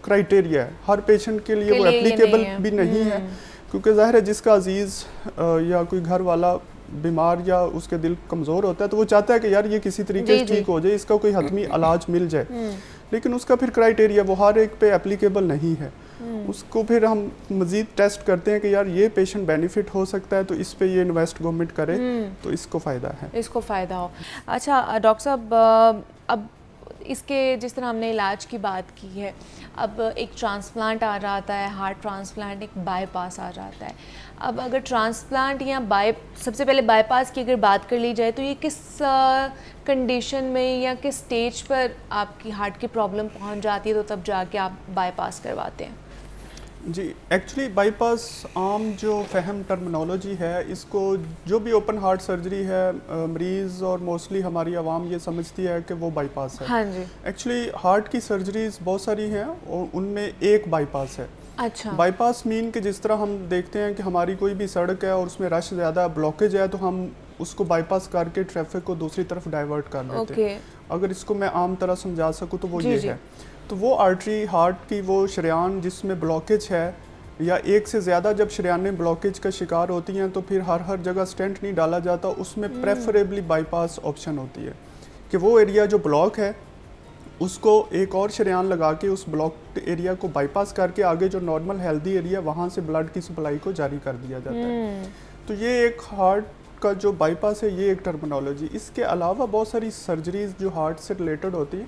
क्राइटेरिया है। हर पेशेंट के लिए वो एप्लीकेबल भी नहीं है क्योंकि ज़ाहिर है जिसका अजीज़ या कोई घर वाला बीमार या उसके दिल कमज़ोर होता है तो वो चाहता है कि यार ये किसी तरीके से ठीक हो जाए, इसका कोई हतमी इलाज मिल जाए, लेकिन उसका फिर क्राइटेरिया वो हर एक पे एप्लीकेबल नहीं है। उसको फिर हम मज़ीद टेस्ट करते हैं कि यार ये पेशेंट बेनिफिट हो सकता है तो इस पे ये इन्वेस्ट गवर्नमेंट करे तो इसको फ़ायदा है, इसको फ़ायदा हो। अच्छा डॉक्टर साहब, अब इसके जिस तरह हमने इलाज की बात की है, अब एक ट्रांसप्लांट आ जाता है, हार्ट ट्रांसप्लांट, एक बाईपास आ जाता है। अब अगर ट्रांसप्लांट या सबसे पहले बाईपास की अगर बात कर ली जाए तो ये किस कंडीशन में या किस स्टेज पर आपकी हार्ट की प्रॉब्लम पहुंच जाती है तो तब जाके आप बाईपास करवाते हैं? जी, एक्चुअली बाईपास आम जो फहम टर्मिनोलॉजी है, इसको जो भी ओपन हार्ट सर्जरी है मरीज़ और मोस्टली हमारी आवाम ये समझती है कि वो बाईपास है। हाँ जी। एक्चुअली हार्ट की सर्जरीज बहुत सारी हैं और उनमें एक बाईपास है। अच्छा। बाईपास मीन कि जिस तरह हम देखते हैं कि हमारी कोई भी सड़क है और उसमें रश ज़्यादा ब्लॉकेज है तो हम उसको बाईपास करके ट्रैफिक को दूसरी तरफ डाइवर्ट कर देते हैं। अगर इसको मैं आम तरह समझा सकूँ तो वो ये है। तो वो आर्टरी हार्ट की वो शरेयान जिसमें ब्लॉकेज है या एक से ज़्यादा जब शरेयानें ब्लॉकेज का शिकार होती हैं तो फिर हर जगह स्टेंट नहीं डाला जाता, उसमें प्रेफरेबली बाईपास ऑप्शन होती है कि वो एरिया जो ब्लॉक है उसको एक और शरेयान लगा के उस ब्लॉक्ड एरिया को बाईपास करके आगे जो नॉर्मल हेल्दी एरिया वहाँ से ब्लड की सप्लाई को जारी कर दिया जाता है। तो ये एक हार्ट का जो बाईपास है, ये एक टर्मिनोलॉजी। इसके अलावा बहुत सारी सर्जरीज जो हार्ट से रिलेटेड होती है,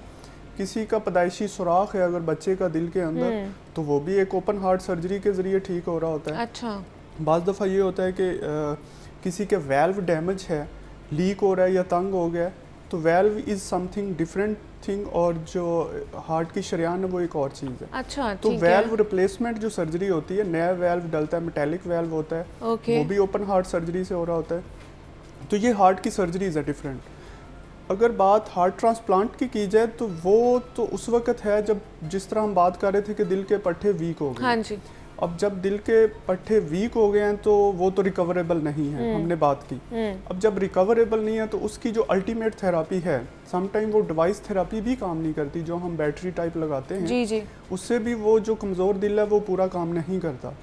किसी का पैदाइशी सुराख है अगर बच्चे का दिल के अंदर तो वो भी एक ओपन हार्ट सर्जरी के ज़रिए ठीक हो रहा होता है। अच्छा। बाज़ दफ़ा ये होता है कि किसी के वेल्व डैमेज है, लीक हो रहा है या तंग हो गया, तो valve is something different thing और जो हार्ट की शरेयान है वो एक और चीज़ है। अच्छा, तो वेल्व रिप्लेसमेंट जो सर्जरी होती है, नया वेल्व डलता है, मेटेलिक वेल्व होता है, वो भी ओपन हार्ट सर्जरी से हो रहा होता है। तो ये हार्ट की सर्जरीज है डिफरेंट। अगर बात हार्ट ट्रांसप्लांट की जाए तो वो तो उस वक्त है जब जिस तरह हम बात कर रहे थे कि दिल के पट्टे वीक हो गए। हाँ जी। अब जब दिल के पट्टे वीक हो गए हैं तो वो तो रिकवरेबल नहीं है, हमने बात की। अब जब रिकवरेबल नहीं है तो उसकी जो अल्टीमेट थेरापी है, समटाइम वो डिवाइस थेरापी भी काम नहीं करती जो हम बैटरी टाइप लगाते हैं। जी जी। उससे भी वो जो कमज़ोर दिल है वो पूरा काम नहीं करता,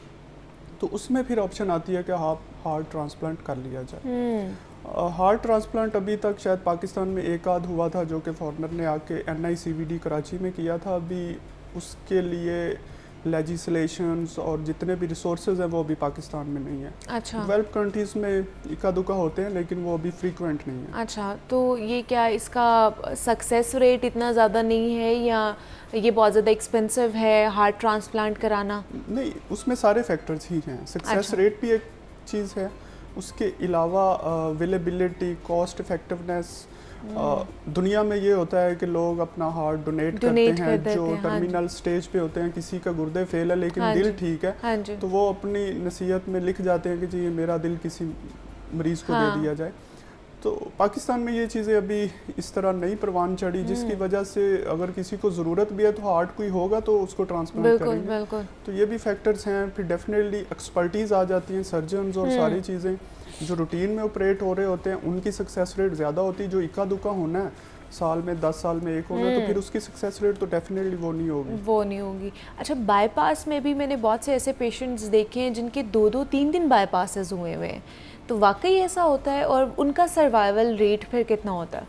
तो उसमें फिर ऑप्शन आती है कि आप हार्ट ट्रांसप्लांट कर लिया जाए। हार्ट ट्रांसप्लांट अभी तक शायद पाकिस्तान में एक आध हुआ था जो कि फॉरनर ने आके NICVD कराची में किया था। अभी उसके लिए लेजिस्लेशंस और जितने भी रिसोर्सेज हैं वो अभी पाकिस्तान में नहीं है। अच्छा। डेवलप्ड कंट्रीज़ में इक्का दुक्का होते हैं लेकिन वो अभी फ्रीक्वेंट नहीं है। अच्छा, तो ये क्या इसका सक्सेस रेट इतना ज़्यादा नहीं है या ये बहुत ज़्यादा एक्सपेंसिव है हार्ट ट्रांसप्लांट कराना? नहीं, उसमें सारे फैक्टर्स ही हैं। सक्सेस रेट भी एक चीज़ है, उसके अलावा अवेलेबिलिटी, कॉस्ट इफेक्टिवनेस। दुनिया में ये होता है कि लोग अपना हार्ट डोनेट करते हैं जो टर्मिनल स्टेज पे होते हैं, किसी का गुर्दे फेल है लेकिन दिल ठीक है, तो वो अपनी नसीहत में लिख जाते हैं कि जी ये मेरा दिल किसी मरीज़ को दे दिया जाए। तो पाकिस्तान में ये चीज़ें अभी इस तरह नहीं परवान चढ़ी, जिसकी वजह से अगर किसी को ज़रूरत भी है तो हार्ट कोई होगा तो उसको ट्रांसप्लांट करेंगे। बिल्कुल। तो ये भी फैक्टर्स हैं। फिर डेफिनेटली एक्सपर्टीज़ आ जाती हैं, सर्जन्स और सारी चीज़ें जो रूटीन में ऑपरेट हो रहे होते हैं उनकी सक्सेस रेट ज़्यादा होती है। जो इक्का दुक्का होना है, साल में 10 साल में एक होना है, तो फिर उसकी सक्सेस रेट तो डेफिनेटली वो नहीं होगी। अच्छा, बाईपास में भी मैंने बहुत से ऐसे पेशेंट्स देखे हैं जिनके 2-2, 3-3 बाईपासेस हुए हुए हैं, तो वाकई ऐसा होता है और उनका सर्वाइवल रेट फिर कितना होता है?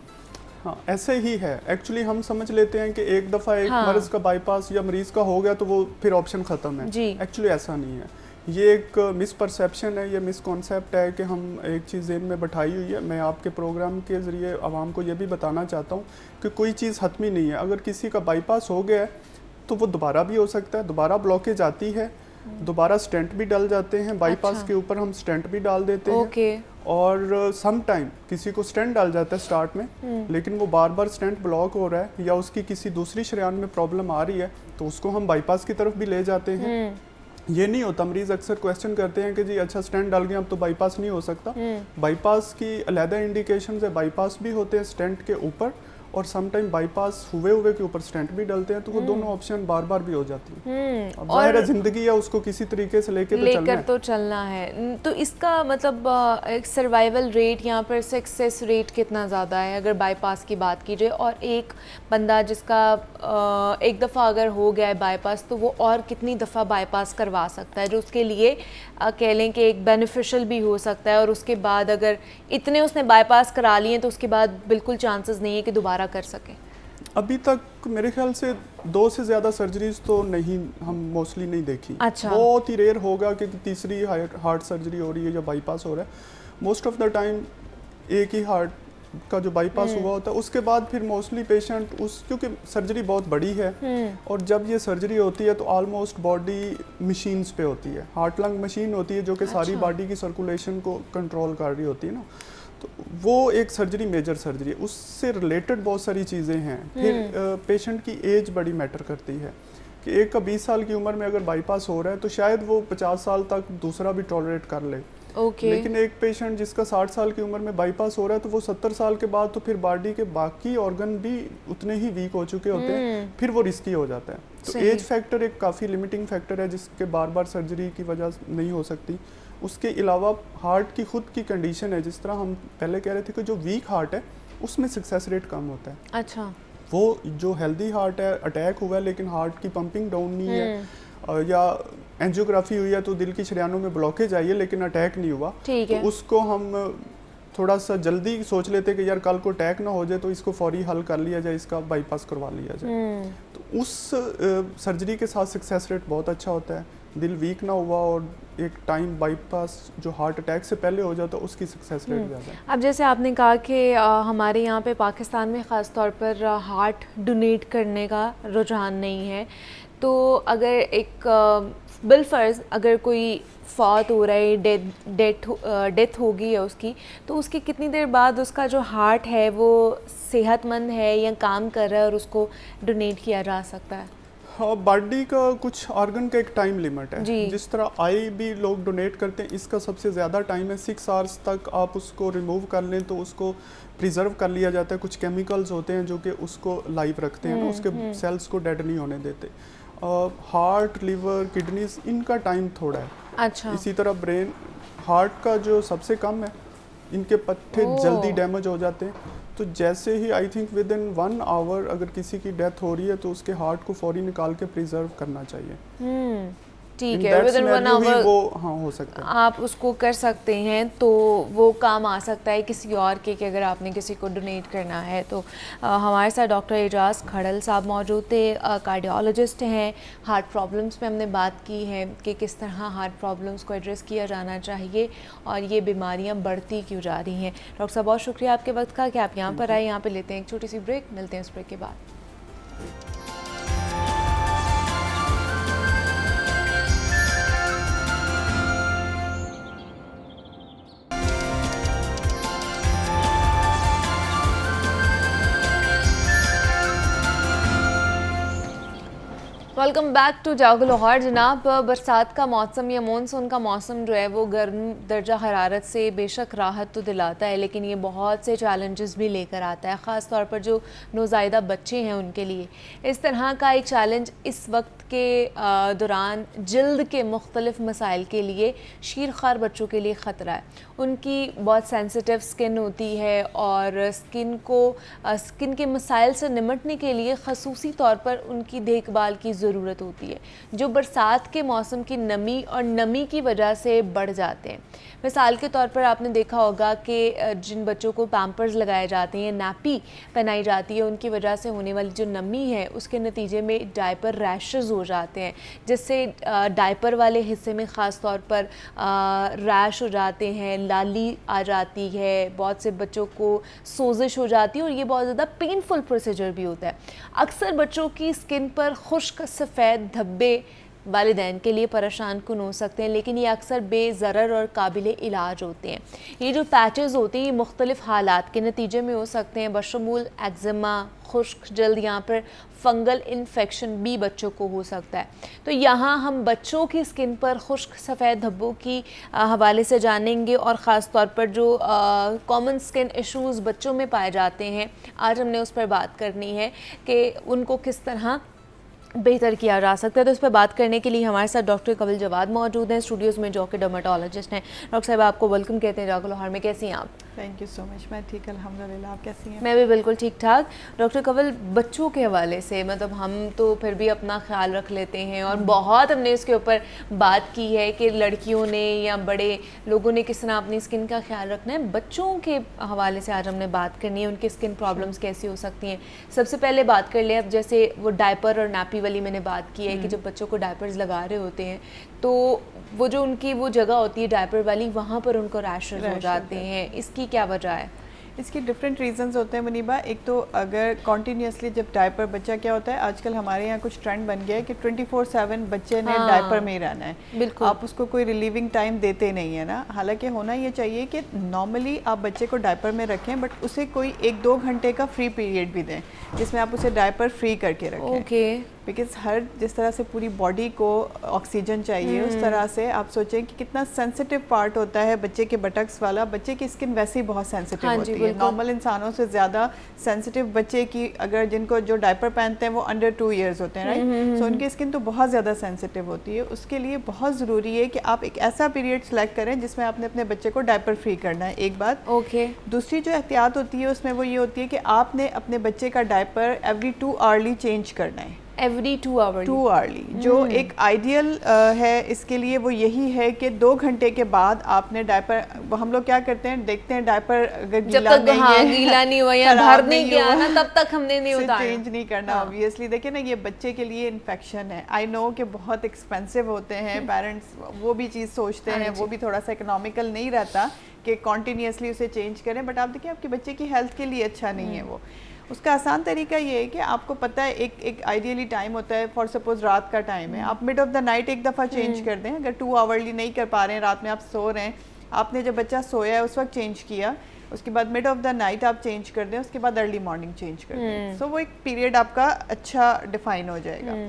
हाँ, ऐसे ही है। एक्चुअली हम समझ लेते हैं कि एक दफ़ा एक मरीज़ का बाईपास या मरीज़ का हो गया तो वो फिर ऑप्शन ख़त्म है। एक्चुअली ऐसा नहीं है। ये एक मिसपरसेप्शन है, ये मिसकॉन्सेप्ट है कि हम एक चीज़ ज़हन में बैठाई हुई है। मैं आपके प्रोग्राम के ज़रिए आवाम को ये भी बताना चाहता हूँ कि कोई चीज़ हतमी नहीं है। अगर किसी का बाईपास हो गया है तो वो दोबारा भी हो सकता है, दोबारा ब्लॉकेज आती है, दोबारा स्टेंट भी डाल जाते हैं, बाईपास के ऊपर हम स्टेंट भी डाल देते हैं। और सम टाइम किसी को स्टेंट डाल जाता है स्टार्ट में, लेकिन वो बार बार स्टेंट ब्लॉक हो रहा है या उसकी किसी दूसरी शरेयान में प्रॉब्लम आ रही है तो उसको हम बाईपास की तरफ भी ले जाते हैं। ये नहीं होता, मरीज अक्सर क्वेश्चन करते हैं कि जी अच्छा स्टेंट डाल गया अब तो बाईपास नहीं हो सकता। बाईपास की अलहदा इंडिकेशन है, बाईपास भी होते हैं स्टेंट के ऊपर और समटाइम बाईपास हुए हुए के ऊपर स्टेंट भी डलते हैं, तो वो दोनों ऑप्शन बार बार भी हो जाती है। अब जाहिर है जिंदगी है, उसको किसी तरीके से लेकर तो चलना है। तो इसका मतलब एक सर्वाइवल रेट यहाँ पर सक्सेस रेट कितना ज़्यादा है अगर बाईपास की बात की जाए? और एक बंदा जिसका एक दफ़ा अगर हो गया है बाईपास, तो वो और कितनी दफ़ा बाईपास करवा सकता है, जो उसके लिए कह लें कि एक बेनिफिशियल भी हो सकता है, और उसके बाद अगर इतने उसने बाईपास करा लिए तो उसके बाद बिल्कुल चांसेस नहीं है कि दोबारा कर सके? अभी तक मेरे ख्याल से 2 से ज़्यादा सर्जरीज तो नहीं, हम मोस्टली नहीं देखी। अच्छा। बहुत ही रेयर होगा कि तीसरी हार्ट सर्जरी हो रही है या बाईपास हो रहा है। मोस्ट ऑफ द टाइम एक ही हार्ट का जो बाईपास हुआ होता है, उसके बाद फिर मोस्टली पेशेंट क्योंकि सर्जरी बहुत बड़ी है और जब ये सर्जरी होती है तो ऑलमोस्ट बॉडी मशीन्स पे होती है। हार्ट लंग मशीन होती है जो कि सारी बॉडी की सर्कुलेशन को कंट्रोल कर रही होती है ना, तो वो एक सर्जरी मेजर सर्जरी है, उससे रिलेटेड बहुत सारी चीज़ें हैं। फिर पेशेंट की एज बड़ी मैटर करती है कि एक का 20 साल की उम्र में अगर बाईपास हो रहा है तो शायद वो 50 साल तक दूसरा भी टॉलरेट कर ले। लेकिन एक पेशेंट जिसका 60 साल की उम्र में बाईपास हो रहा है तो वो 70 साल के बाद तो फिर बॉडी के बाकी ऑर्गन भी उतने ही वीक हो चुके होते हैं, फिर वो रिस्की हो जाता है। तो एज फैक्टर एक काफ़ी लिमिटिंग फैक्टर है जिसके बार बार सर्जरी की वजह नहीं हो सकती। उसके अलावा हार्ट की खुद की कंडीशन है, जिस तरह हम पहले कह रहे थे कि जो वीक हार्ट है उसमें सक्सेस रेट कम होता है। अच्छा। वो जो हेल्दी हार्ट है, अटैक हुआ है लेकिन हार्ट की पंपिंग डाउन नहीं है, या एंजियोग्राफी हुई है तो दिल की शरियानों में ब्लॉकेज आई है लेकिन अटैक नहीं हुआ, तो उसको हम थोड़ा सा जल्दी सोच लेते कि यार कल को अटैक ना हो जाए तो इसको फौरी हल कर लिया जाए, इसका बाईपास करवा लिया जाए। तो उस सर्जरी के साथ सक्सेस रेट बहुत अच्छा होता है। दिल वीक ना हुआ और एक टाइम बाईपास जो हार्ट अटैक से पहले हो जाता है उसकी सक्सेस रेट ज़्यादा है। अब जैसे आपने कहा कि हमारे यहाँ पे पाकिस्तान में ख़ास तौर पर हार्ट डोनेट करने का रुझान नहीं है, तो अगर एक बिलफर्ज अगर कोई फौत हो रहा है, डेथ हो गई है उसकी, तो उसकी कितनी देर बाद उसका जो हार्ट है वो सेहतमंद है या काम कर रहा है और उसको डोनेट किया जा सकता है? हाँ, बॉडी का कुछ ऑर्गन का एक टाइम लिमिट है। जिस तरह आई भी लोग डोनेट करते हैं, इसका सबसे ज़्यादा टाइम है 6 आवर्स तक आप उसको रिमूव कर लें तो उसको प्रिजर्व कर लिया जाता है। कुछ केमिकल्स होते हैं जो कि उसको लाइव रखते हैं ना, उसके सेल्स को डेड नहीं होने देते। हार्ट, लिवर, किडनीज, इनका टाइम थोड़ा है। अच्छा। इसी तरह ब्रेन, हार्ट का जो सबसे कम है, इनके पट्टे जल्दी डैमेज हो जाते हैं। तो जैसे ही I think within 1 hour अगर किसी की डेथ हो रही है तो उसके हार्ट को फौरी निकाल के प्रिजर्व करना चाहिए। ठीक है, विद इन 1 आवर वो हाँ हो सकता है, आप उसको कर सकते हैं, तो वो काम आ सकता है किसी और के कि अगर आपने किसी को डोनेट करना है तो। हमारे साथ डॉक्टर एजाज खड़ल साहब मौजूद थे, कार्डियोलॉजिस्ट हैं। हार्ट प्रॉब्लम्स पे हमने बात की है कि किस तरह हार्ट प्रॉब्लम्स को एड्रेस किया जाना चाहिए और ये बीमारियां बढ़ती क्यों जा रही हैं। डॉक्टर साहब बहुत शुक्रिया आपके वक्त का कि आप यहाँ पर आए। यहाँ पर लेते हैं एक छोटी सी ब्रेक, मिलते हैं इस ब्रेक के बाद। वेलकम बैक टू जागो लाहौर। जनाब, बरसात का मौसम या मानसून का मौसम जो है वो गर्म दर्जा हरारत से बेशक राहत तो दिलाता है, लेकिन ये बहुत से चैलेंजेस भी लेकर आता है, ख़ास तौर पर जो नौज़ायदा बच्चे हैं उनके लिए। इस तरह का एक चैलेंज इस वक्त के दौरान जल्द के मुख्तलिफ मसाइल के लिए शीरखार बच्चों के लिए ख़तरा है। उनकी बहुत सेंसिटिव स्किन होती है और स्किन के मसाइल से निमटने के लिए ख़ुसूसी तौर पर उनकी देखभाल की ज़रूरत होती है, जो बरसात के मौसम की नमी और नमी की वजह से बढ़ जाते हैं। मिसाल के तौर पर आपने देखा होगा कि जिन बच्चों को पैम्पर्स लगाए जाते हैं, नैपी पहनाई जाती है, उनकी वजह से होने वाली जो नमी है उसके नतीजे में डायपर रैशेज़ हो जाते हैं, जिससे डायपर वाले हिस्से में ख़ास तौर पर रैश हो जाते हैं, लाली आ जाती है, बहुत से बच्चों को सोजिश हो जाती है और ये बहुत ज़्यादा पेनफुल प्रोसीजर भी होता है। अक्सर बच्चों की स्किन पर खुश्क सफ़ेद धब्बे वालिदैन के लिए परेशान कुन हो सकते हैं, लेकिन ये अक्सर बेज़रर और काबिल इलाज होते हैं। ये जो पैचेस होते हैं ये मुख्तलिफ हालात के नतीजे में हो सकते हैं, बशमूल एक्जिमा, खुश्क जल्द, यहाँ पर फंगल इन्फेक्शन भी बच्चों को हो सकता है। तो यहाँ हम बच्चों की स्किन पर खुश्क सफ़ेद धब्बों की हवाले से जानेंगे और ख़ास तौर पर जो कॉमन स्किन इश्यूज़ बच्चों में पाए जाते हैं, आज हमने उस पर बात करनी है कि उनको किस तरह बेहतर किया जा सकता है। तो इस पर बात करने के लिए हमारे साथ डॉक्टर कवल जवाद मौजूद हैं स्टूडियोज़ में, जो कि डर्मेटोलॉजिस्ट हैं। डॉक्टर साहब आपको वेलकम कहते हैं जागो लाहौर में। कैसी हैं आप? थैंक यू सो मच, मैं ठीक अल्हम्दुलिल्लाह। आप कैसी हैं? मैं भी बिल्कुल ठीक ठाक। डॉक्टर कवल, बच्चों के हवाले से मतलब हम तो फिर भी अपना ख्याल रख लेते हैं और बहुत हमने इसके ऊपर बात की है कि लड़कियों ने या बड़े लोगों ने किस तरह अपनी स्किन का ख्याल रखना है। बच्चों के हवाले से आज हमने बात करनी है, उनकी स्किन प्रॉब्लम्स कैसी हो सकती हैं। सबसे पहले बात कर ले अब, जैसे वो डायपर और नैपी वाली मैंने बात की है कि जब बच्चों को डायपर्स लगा रहे होते हैं तो वो जो उनकी वो जगह होती है डायपर वाली, वहाँ पर उनको रैशेस हो जाते हैं। इसकी क्या वजह है? इसके डिफरेंट रीजंस होते हैं मुनीबा। एक तो अगर कॉन्टीन्यूसली जब डायपर, बच्चा क्या होता है आजकल हमारे यहाँ कुछ ट्रेंड बन गया है कि 24/7 बच्चे ने डायपर में ही रहना है। बिल्कुल। आप उसको कोई रिलीविंग टाइम देते नहीं है ना। हालांकि होना ये चाहिए कि नॉर्मली आप बच्चे को डायपर में रखें, बट उसे कोई 1-2 घंटे का फ्री पीरियड भी दें जिसमें आप उसे डायपर फ्री करके रखें। ओके। बिकॉज हर जिस तरह से पूरी बॉडी को ऑक्सीजन चाहिए उस तरह से आप सोचें कि कितना सेंसिटिव पार्ट होता है बच्चे के बटक्स वाला। बच्चे की स्किन वैसे ही बहुत सेंसिटिव होती है, नॉर्मल इंसानों से ज़्यादा सेंसिटिव बच्चे की, अगर जिनको जो डायपर पहनते हैं वो अंडर 2 इयर्स होते हैं, राइट। सो उनकी स्किन तो बहुत ज़्यादा सेंसिटिव होती है। उसके लिए बहुत ज़रूरी है कि आप एक ऐसा पीरियड सेलेक्ट करें जिसमें आपने अपने बच्चे को डायपर फ्री करना है, एक बात। ओके। दूसरी जो एहतियात होती है उसमें वो ये होती है कि आपने अपने बच्चे का डायपर एवरी 2 आवर्ली चेंज करना है। Every 2 hour? 2 आवर्ली। जो एक आइडियल है इसके लिए वो यही है कि 2 घंटे के बाद आपने डायपर, हम लोग क्या करते हैं देखते हैं डायपर अगर गीला नहीं है, गीला नहीं हुआ या भर नहीं गया ना, तब तक हमने नहीं उतारा, चेंज नहीं करना ऑब्वियसली। देखिए ना, ये बच्चे के लिए इन्फेक्शन है। आई नो कि बहुत एक्सपेंसिव होते हैं, पेरेंट्स वो भी चीज़ सोचते हैं, वो भी थोड़ा सा इकोनॉमिकल नहीं रहता कि कॉन्टीन्यूसली उसे चेंज करें, बट आप देखिए आपके बच्चे की हेल्थ के लिए अच्छा नहीं है वो। उसका आसान तरीका ये है कि आपको पता है एक आइडियली टाइम होता है, फॉर सपोज रात का टाइम है, आप मिड ऑफ द नाइट एक दफ़ा चेंज कर दें। अगर 2 आवर्ली नहीं कर पा रहे हैं, रात में आप सो रहे हैं, आपने जब बच्चा सोया है उस वक्त चेंज किया, उसके बाद मिड ऑफ द नाइट आप चेंज कर दें, उसके बाद अर्ली मॉर्निंग चेंज कर दें। सो वो एक पीरियड आपका अच्छा डिफाइन हो जाएगा।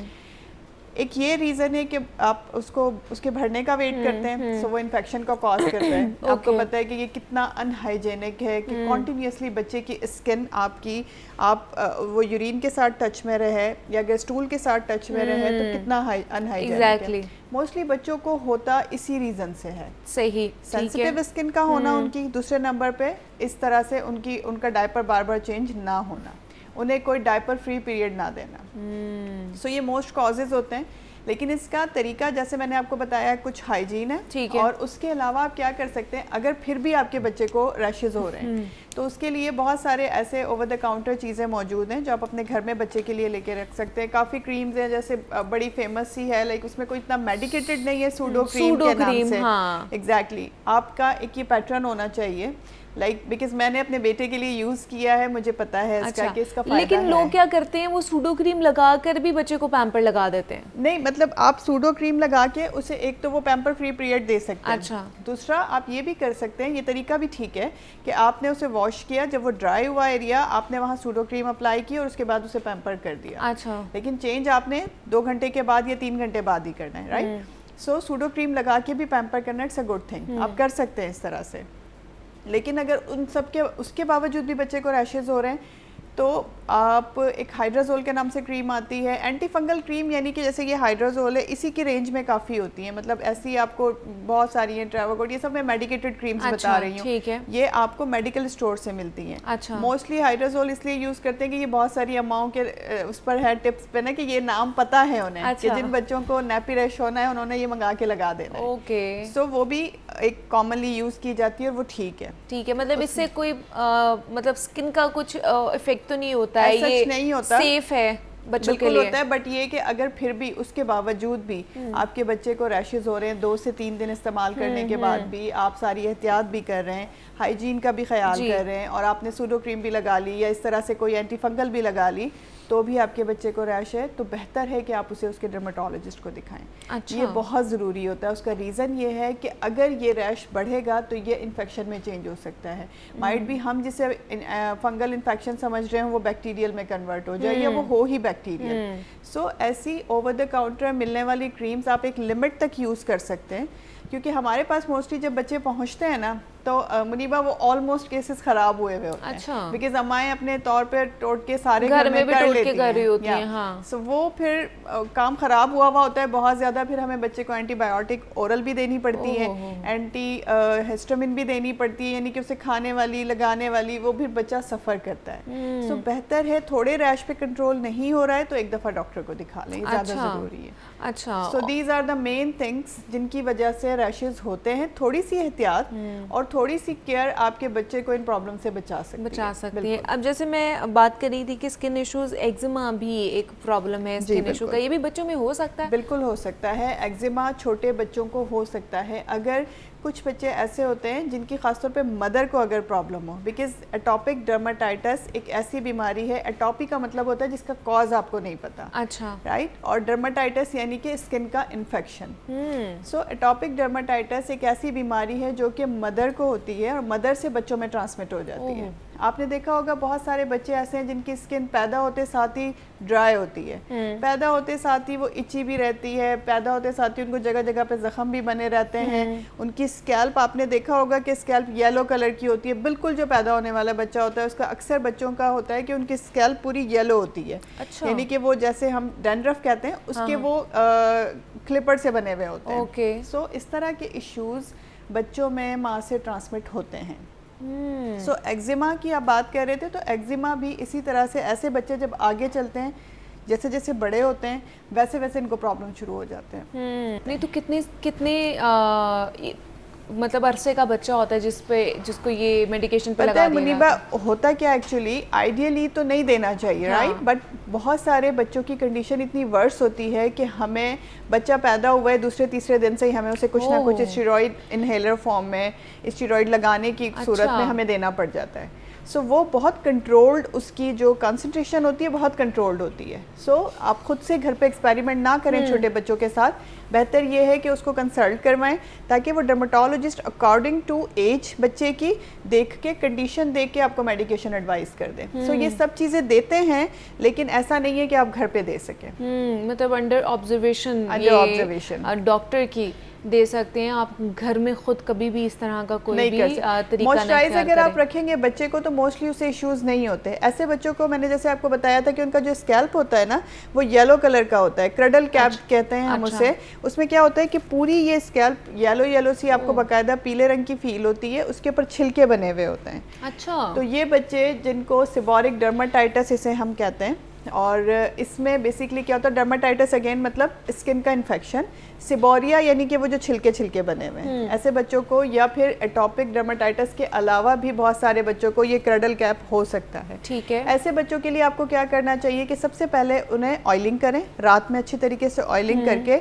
एक ये रीज़न है कि आप उसको उसके भरने का वेट करते हैं, सो वो इन्फेक्शन का कॉज करता है। आपको पता है कि ये कितना अनहाइजेनिक है कि कॉन्टीन्यूसली बच्चे की स्किन आपकी वो यूरिन के साथ टच में रहे या अगर स्टूल के साथ टच में रहे तो कितना अनहाइजेनिक है। मोस्टली बच्चों को होता इसी रीज़न से है। सही। सेंसिटिव स्किन का होना उनकी, दूसरे नंबर पे इस तरह से उनका डायपर बार बार चेंज ना होना, उन्हें कोई डायपर फ्री पीरियड ना देना। सो ये मोस्ट कॉजेज होते हैं। लेकिन इसका तरीका जैसे मैंने आपको बताया कुछ हाइजीन है, और उसके अलावा आप क्या कर सकते हैं अगर फिर भी आपके बच्चे को रैशेज हो रहे हैं तो उसके लिए बहुत सारे ऐसे ओवर द काउंटर चीज़ें मौजूद हैं जो आप अपने घर में बच्चे के लिए लेके रख सकते हैं। काफ़ी क्रीम्स हैं, जैसे बड़ी फेमस सी है, लाइक उसमें कोई इतना मेडिकेटेड नहीं है, सूडो क्रीम के नाम से। एग्जैक्टली आपका एक ये पैटर्न होना चाहिए, बिकॉज मैंने अपने बेटे के लिए यूज़ किया है, मुझे पता है इसका कि इसका फायदा लेकिन लोग क्या करते हैं, वो सूडो क्रीम लगा कर भी बच्चे को पैम्पर लगा देते हैं। नहीं, मतलब आप सूडो क्रीम लगा के उसे एक तो वो पैम्पर फ्री पीरियड दे सकते हैं। अच्छा। दूसरा आप ये भी कर सकते हैं, ये तरीका भी ठीक है कि आपने उसे वॉश किया, जब वो ड्राई हुआ एरिया आपने वहाँ सूडो क्रीम अप्लाई की और उसके बाद उसे पैम्पर कर दिया। अच्छा। लेकिन चेंज आपने 2 घंटे के बाद या 3 घंटे बाद ही करना है, राइट। सो सूडो क्रीम लगा के भी पैम्पर करना इट्स अ गुड थिंग, आप कर सकते हैं इस तरह से। लेकिन अगर उन सब के उसके बावजूद भी बच्चे को रैशेज हो रहे हैं तो आप एक हाइड्राजोल के नाम से क्रीम आती है, एंटी फंगल क्रीम, यानी कि जैसे ये हाइड्राजोल है इसी की रेंज में काफ़ी होती है, मतलब ऐसी आपको बहुत सारी हैं, ट्रेवागोड, ये सब मैं मेडिकेटेड क्रीम्स बता रही हूँ। ठीक है। ये आपको मेडिकल स्टोर से मिलती हैं। अच्छा। मोस्टली हाइड्राजोल इसलिए यूज़ करते हैं कि ये बहुत सारी अम्माओं के उस पर है टिप्स पे ना कि ये नाम पता है उन्हें। अच्छा। कि जिन बच्चों को नैपी रैश होना है उन्होंने ये मंगा के लगा देना है। ओके। सो वो भी एक कॉमनली यूज़ की जाती है और वो ठीक है। ठीक है, मतलब इससे कोई मतलब स्किन का कुछ इफेक्ट तो नहीं होता है, ये नहीं होता, सेफ है बच्चों के लिए। होता है, बट ये कि अगर फिर भी उसके बावजूद भी आपके बच्चे को रैशेज हो रहे हैं 2 से 3 दिन इस्तेमाल करने के बाद भी, आप सारी एहतियात भी कर रहे हैं, हाइजीन का भी ख्याल कर रहे हैं और आपने सूडो क्रीम भी लगा ली या इस तरह से कोई एंटी फंगल भी लगा ली, तो भी आपके बच्चे को रैश है, तो बेहतर है कि आप उसे उसके डर्मेटोलॉजिस्ट को दिखाएं। अच्छा। ये बहुत ज़रूरी होता है। उसका रीज़न ये है कि अगर ये रैश बढ़ेगा तो ये इन्फेक्शन में चेंज हो सकता है। माइट भी हम जिसे फंगल इन्फेक्शन समझ रहे हैं वो बैक्टीरियल में कन्वर्ट हो जाए, या वो हो ही बैक्टीरियल। सो ऐसी ओवर द काउंटर मिलने वाली क्रीम्स आप एक लिमिट तक यूज़ कर सकते हैं, क्योंकि हमारे पास मोस्टली जब बच्चे पहुंचते हैं ना तो मुनीबा वो ऑलमोस्ट केसेस खराब हुए हुए होते हैं। अच्छा। बिकॉज अम्माएं अपने तौर पे टोट के सारे घर में भी कर टोट के लेती कर रही हैं। होती हैं, हाँ। सो वो फिर काम खराब हुआ होता है बहुत ज़्यादा, फिर हमें बच्चे को एंटीबायोटिक ओरल भी देनी पड़ती है, एंटी हिस्टामिन भी देनी पड़ती है, यानी कि उसे खाने वाली लगाने वाली, वो भी बच्चा सफ़र करता है। सो बेहतर है, थोड़े रैश पे कंट्रोल नहीं हो रहा है तो एक दफ़ा डॉक्टर को दिखा लें, ज़्यादा ज़रूरी है। अच्छा। So these are the main things जिनकी वजह से रैशेज होते हैं। थोड़ी सी एहतियात और थोड़ी सी केयर आपके बच्चे को इन प्रॉब्लम से बचा सकती है। अब जैसे मैं बात कर रही थी कि स्किन इश्यूज, एक्जिमा भी एक प्रॉब्लम है स्किन इशू का, ये भी बच्चों में हो सकता है? बिल्कुल हो सकता है। एक्जिमा छोटे बच्चों को हो सकता है। अगर कुछ बच्चे ऐसे होते हैं जिनकी खासतौर पे मदर को अगर प्रॉब्लम हो, बिकॉज एटॉपिक डर्माटाइटिस एक ऐसी बीमारी है, एटॉपी का मतलब होता है जिसका कॉज आपको नहीं पता। अच्छा। राइट। और डर्माटाइटिस यानी कि स्किन का इन्फेक्शन। सो एटॉपिक डर्माटाइटिस एक ऐसी बीमारी है जो कि मदर को होती है और मदर से बच्चों में ट्रांसमिट हो जाती है। आपने देखा होगा बहुत सारे बच्चे ऐसे हैं जिनकी स्किन पैदा होते साथ ही ड्राई होती है, पैदा होते साथ ही वो इची भी रहती है, पैदा होते साथ ही उनको जगह जगह पे जख्म भी बने रहते हैं। उनकी स्कैल्प आपने देखा होगा कि स्कैल्प येलो कलर की होती है। बिल्कुल जो पैदा होने वाला बच्चा होता है उसका अक्सर बच्चों का होता है कि उनकी स्कैल्प पूरी येलो होती है। अच्छा। यानी कि वो जैसे हम डैंड्रफ कहते हैं उसके वो क्लिपर से बने हुए होते हैं। ओके। सो इस तरह के इश्यूज बच्चों में माँ से ट्रांसमिट होते हैं। सो एक्जिमा की आप बात कर रहे थे, तो एक्जिमा भी इसी तरह से, ऐसे बच्चे जब आगे चलते हैं, जैसे जैसे बड़े होते हैं वैसे वैसे इनको प्रॉब्लम शुरू हो जाते हैं। नहीं तो कितने मतलब अरसे का बच्चा होता है जिसको ये मेडिकेशन पे लगा दिया मुनीबा, होता क्या एक्चुअली आइडियली तो नहीं देना चाहिए, राइट, बट बहुत सारे बच्चों की कंडीशन इतनी वर्स होती है कि हमें बच्चा पैदा हुआ है दूसरे तीसरे दिन से ही हमें उसे कुछ ना कुछ स्टेरॉइड इनहेलर फॉर्म में स्टेरॉइड लगाने की सूरत में हमें देना पड़ जाता है। सो वो बहुत कंट्रोल्ड, उसकी जो कंसंट्रेशन होती है बहुत कंट्रोल्ड होती है। सो आप खुद से घर पे एक्सपेरिमेंट ना करें छोटे बच्चों के साथ। बेहतर ये है कि उसको कंसल्ट करवाएं ताकि वो डर्मेटोलॉजिस्ट अकॉर्डिंग टू एज बच्चे की देख के, कंडीशन देख के आपको मेडिकेशन एडवाइस कर दें। सो ये सब चीज़ें देते हैं, लेकिन ऐसा नहीं है कि आप घर पे दे सकें। मतलब अंडर ऑब्जर्वेशन डॉक्टर की दे सकते हैं आप, घर में खुद कभी भी इस तरह का कोई भी तरीका मॉइस्चराइज अगर आप रखेंगे बच्चे को तो मोस्टली उसे इश्यूज नहीं होते। ऐसे बच्चों को मैंने जैसे आपको बताया था कि उनका जो स्कैल्प होता है ना वो येलो कलर का होता है, क्रडल कैप कहते हैं हम उसे। उसमें क्या होता है कि पूरी ये स्कैल्प येलो येलो सी आपको बाकायदा पीले रंग की फील होती है, उसके ऊपर छिलके बने हुए होते हैं। अच्छा। तो ये बच्चे जिनको सेबोरिक डर्माटाइटिस इसे हम कहते हैं, और इसमें बेसिकली क्या होता है, डर्माटाइटिस अगेन मतलब स्किन का इन्फेक्शन, सिबोरिया यानी कि वो जो छिलके छिलके बने हुए हैं, ऐसे बच्चों को, या फिर एटॉपिक डर्माटाइटिस के अलावा भी बहुत सारे बच्चों को ये क्रडल कैप हो सकता है। ठीक है। ऐसे बच्चों के लिए आपको क्या करना चाहिए कि सबसे पहले उन्हें ऑयलिंग करें, रात में अच्छी तरीके से ऑयलिंग करके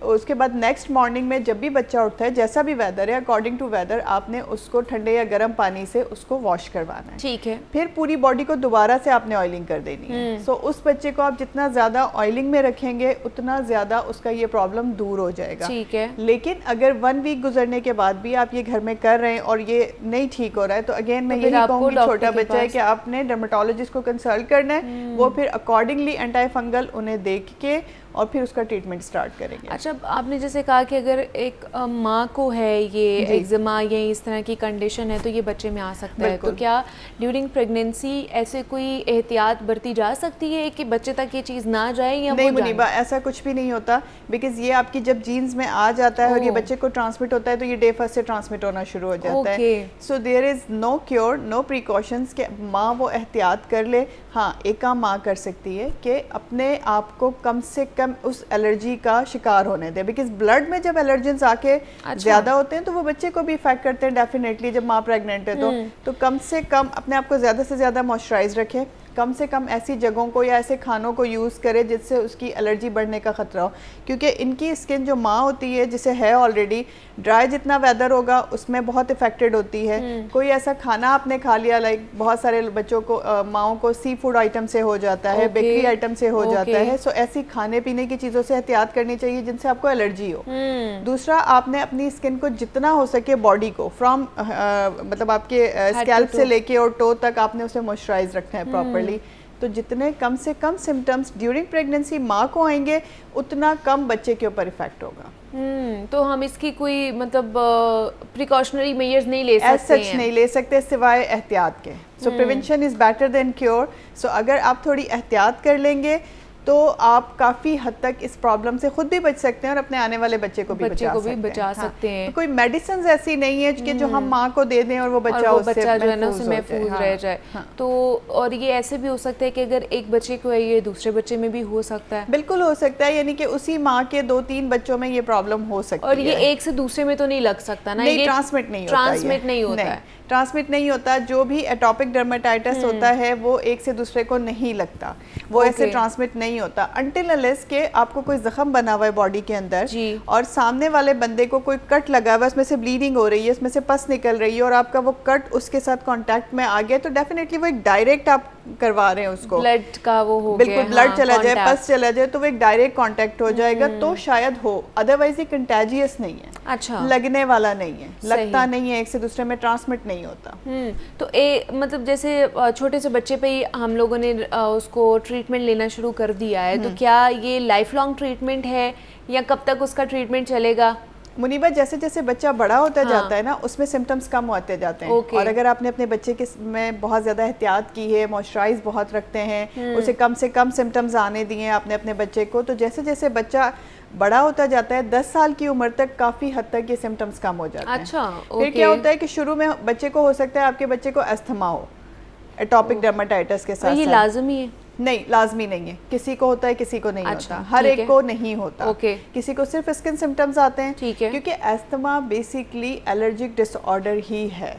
उसके बाद नेक्स्ट मॉर्निंग में जब भी बच्चा उठता है, जैसा भी वेदर है अकॉर्डिंग टू वेदर, आपने उसको ठंडे या गर्म पानी से उसको वॉश करवाना है। ठीक है। फिर पूरी बॉडी को दोबारा से आपने ऑयलिंग कर देनी है। सो उस बच्चे को आप जितना ज़्यादा ऑयलिंग में रखेंगे उतना ज़्यादा उसका ये प्रॉब्लम दूर हो जाएगा। ठीक है। लेकिन अगर 1 वीक गुजरने के बाद भी आप ये घर में कर रहे हैं और ये नहीं ठीक हो रहा है, तो अगेन मैं यही कहूँगी छोटा बच्चा है कि आपने डर्मेटोलॉजिस्ट को कंसल्ट करना है, वो फिर अकॉर्डिंगली एंटी फंगल उन्हें देख के और फिर उसका ट्रीटमेंट स्टार्ट करेंगे। अच्छा, आपने जैसे कहा कि अगर एक माँ को है ये एक्जिमा या इस तरह की कंडीशन है तो ये बच्चे में आ सकता है, तो क्या ड्यूरिंग प्रेगनेंसी ऐसे कोई एहतियात बरती जा सकती है कि बच्चे तक ये चीज़ ना जाए? या नहीं मुनीबा, ऐसा कुछ भी नहीं होता, बिकॉज ये आपकी जब जीन्स में आ जाता है और ये बच्चे को ट्रांसमिट होता है तो ये डे फर्स्ट से ट्रांसमिट होना शुरू हो जाता है। So there is no cure, no precautions कि माँ वो एहतियात कर ले। हाँ, एक काम माँ कर सकती है कि अपने आप को कम से कम उस एलर्जी का शिकार होने दे, बिकॉज ब्लड में जब एलर्जेंस आके ज्यादा होते हैं तो वो बच्चे को भी इफेक्ट करते हैं डेफिनेटली जब माँ प्रेग्नेंट है तो कम से कम अपने आप को ज्यादा से ज्यादा मॉइस्चराइज रखें, कम से कम ऐसी जगहों को या ऐसे खानों को यूज़ करे जिससे उसकी एलर्जी बढ़ने का ख़तरा हो, क्योंकि इनकी स्किन जो माँ होती है जिसे है ऑलरेडी ड्राई, जितना वेदर होगा उसमें बहुत इफेक्टेड होती है। कोई ऐसा खाना आपने खा लिया, लाइक बहुत सारे बच्चों को माओं को सी फूड आइटम से हो जाता है, बेकरी आइटम से हो जाता है, सो ऐसी खाने पीने की चीज़ों से एहतियात करनी चाहिए जिनसे आपको एलर्जी हो। दूसरा, आपने अपनी स्किन को जितना हो सके बॉडी को फ्रॉम मतलब आपके स्कैल्प से लेके और टो तक आपने उसे मॉइस्चराइज रखना है प्रॉपरली। तो जितने कम से कम सिम्टम्स ड्यूरिंग प्रेगनेंसी माँ को आएंगे उतना कम बच्चे के ऊपर इफेक्ट होगा। तो हम इसकी कोई मतलब प्रिकॉशनरी मेजर्स नहीं ले सकते सच नहीं ले सकते सिवाय एहतियात के। So prevention is better than cure. So अगर आप थोड़ी एहतियात कर लेंगे तो आप काफ़ी हद तक इस प्रॉब्लम से खुद भी बच सकते हैं और अपने आने वाले बच्चे को भी बचा सकते हैं। तो कोई मेडिसिन ऐसी नहीं है कि जो हम माँ को दे दें और वो बच्चा जो है ना उससे महफूज रह जाए। तो और ये ऐसे भी हो सकता है कि अगर एक बच्चे को है ये दूसरे बच्चे में भी हो सकता है। बिल्कुल हो सकता है, यानी कि उसी माँ के 2-3 बच्चों में ये प्रॉब्लम हो सकती है। और ये एक से दूसरे में तो नहीं लग सकता ना? नहीं, ट्रांसमिट नहीं होता। ट्रांसमिट नहीं होता। जो भी एटॉपिक डर्मेटाइटिस होता है वो एक से दूसरे को नहीं लगता, वो ऐसे ट्रांसमिट नहीं होता अनटिल अनलेस के आपको कोई जख्म बना हुआ है बॉडी के अंदर और सामने वाले बंदे को कोई कट लगा हुआ है, उसमें से ब्लीडिंग हो रही है, उसमें से पस निकल रही है और आपका वो कट उसके साथ कांटेक्ट में आ गया, तो डेफिनेटली वो एक डायरेक्ट आप करवा रहे हैं उसको, ब्लड का वो हो बिल्कुल ब्लड चला जाए, पस चला जाए तो वो एक डायरेक्ट कांटेक्ट हो जाएगा, तो शायद हो। अदरवाइज ये कंटेजियस नहीं है, अच्छा लगने वाला नहीं है, लगता नहीं है, एक से दूसरे में ट्रांसमिट नहीं होता। तो मतलब जैसे छोटे से बच्चे पे ही हम लोगों ने उसको ट्रीटमेंट लेना शुरू कर दिया है, तो क्या ये लाइफ लॉन्ग ट्रीटमेंट है या कब तक उसका ट्रीटमेंट चलेगा? मुनीबा, जैसे जैसे बच्चा बड़ा होता जाता है ना उसमें सिम्टम्स कम होते जाते हैं। और अगर आपने अपने बच्चे के में बहुत ज़्यादा एहतियात की है, मॉइस्चराइज बहुत रखते हैं, उसे कम से कम सिम्टम्स आने दिए आपने अपने बच्चे को, तो जैसे जैसे बच्चा बड़ा होता जाता है 10 साल की उम्र तक काफ़ी हद तक ये सिम्टम्स कम हो जाते हैं। अच्छा, फिर क्या होता है कि शुरू में बच्चे को हो सकता है आपके बच्चे को अस्थमा हो एटॉपिक डर्मेटाइटिस के साथ। ये लाजमी है? नहीं, लाजमी नहीं है, किसी को होता है किसी को नहीं होता, हर एक को नहीं होता। किसी को सिर्फ स्किन सिम्टम्स आते हैं, क्योंकि अस्थमा बेसिकली एलर्जिक डिसऑर्डर ही है।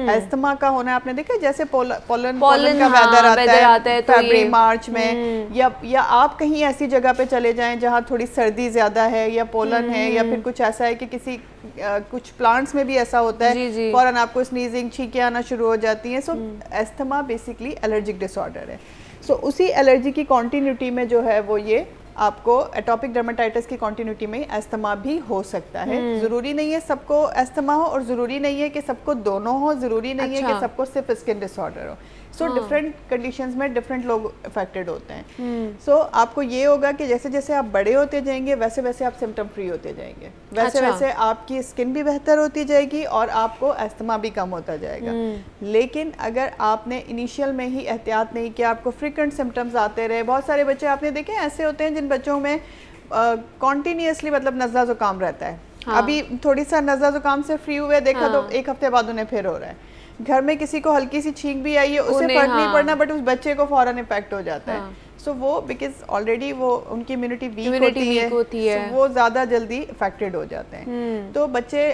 अस्थमा का होना आपने देखा, जैसे पोलन का वेदर आता है फरवरी मार्च में, या आप कहीं ऐसी जगह पे चले जाएं जहाँ थोड़ी सर्दी ज्यादा है या पोलन है, या फिर कुछ ऐसा है कि किसी कुछ प्लांट्स में भी ऐसा होता है, फौरन आपको स्नीजिंग, छींकें आना शुरू हो जाती हैं। सो अस्थमा बेसिकली एलर्जिक डिसऑर्डर है। सो उसी एलर्जी की कॉन्टिन्यूटी में जो है वो ये आपको एटॉपिक डर्मेटाइटिस की कॉन्टिन्यूटी में अस्थमा भी हो सकता है। ज़रूरी नहीं है सबको अस्थमा हो और ज़रूरी नहीं है कि सबको दोनों हो, ज़रूरी नहीं है कि सबको सिर्फ स्किन डिसऑर्डर हो। सो डिफरेंट कंडीशंस में डिफरेंट लोग अफेक्टेड होते हैं। सो आपको ये होगा कि जैसे जैसे आप बड़े होते जाएंगे वैसे वैसे आप सिम्टम फ्री होते जाएंगे, वैसे वैसे आपकी स्किन भी बेहतर होती जाएगी और आपको अस्थमा भी कम होता जाएगा। लेकिन अगर आपने इनिशियल में ही एहतियात नहीं किया, आपको फ्रीक्वेंट सिम्टम्स आते रहे, बहुत सारे बच्चे आपने देखे ऐसे होते हैं जिन बच्चों में कॉन्टीन्यूसली मतलब नज़ला ज़ुकाम रहता है। अभी थोड़ी सा नज़ला ज़ुकाम से फ्री हुए, देखा तो एक हफ्ते बाद उन्हें फिर हो रहा है। घर में किसी को हल्की सी छींक भी आई है, उसे फर्क नहीं पड़ना, बट उस बच्चे को फौरन इफेक्ट हो जाता है। सो वो बिकॉज ऑलरेडी वो उनकी इम्यूनिटी वीक होती है, वो ज़्यादा जल्दी अफेक्टेड हो जाते हैं। तो बच्चे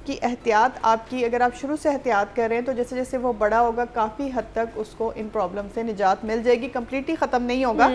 की एहतियात आपकी, अगर आप शुरू से एहतियात कर रहे हैं तो जैसे जैसे वो बड़ा होगा काफ़ी हद तक उसको इन प्रॉब्लम से निजात मिल जाएगी। कम्प्लीटली ख़त्म नहीं होगा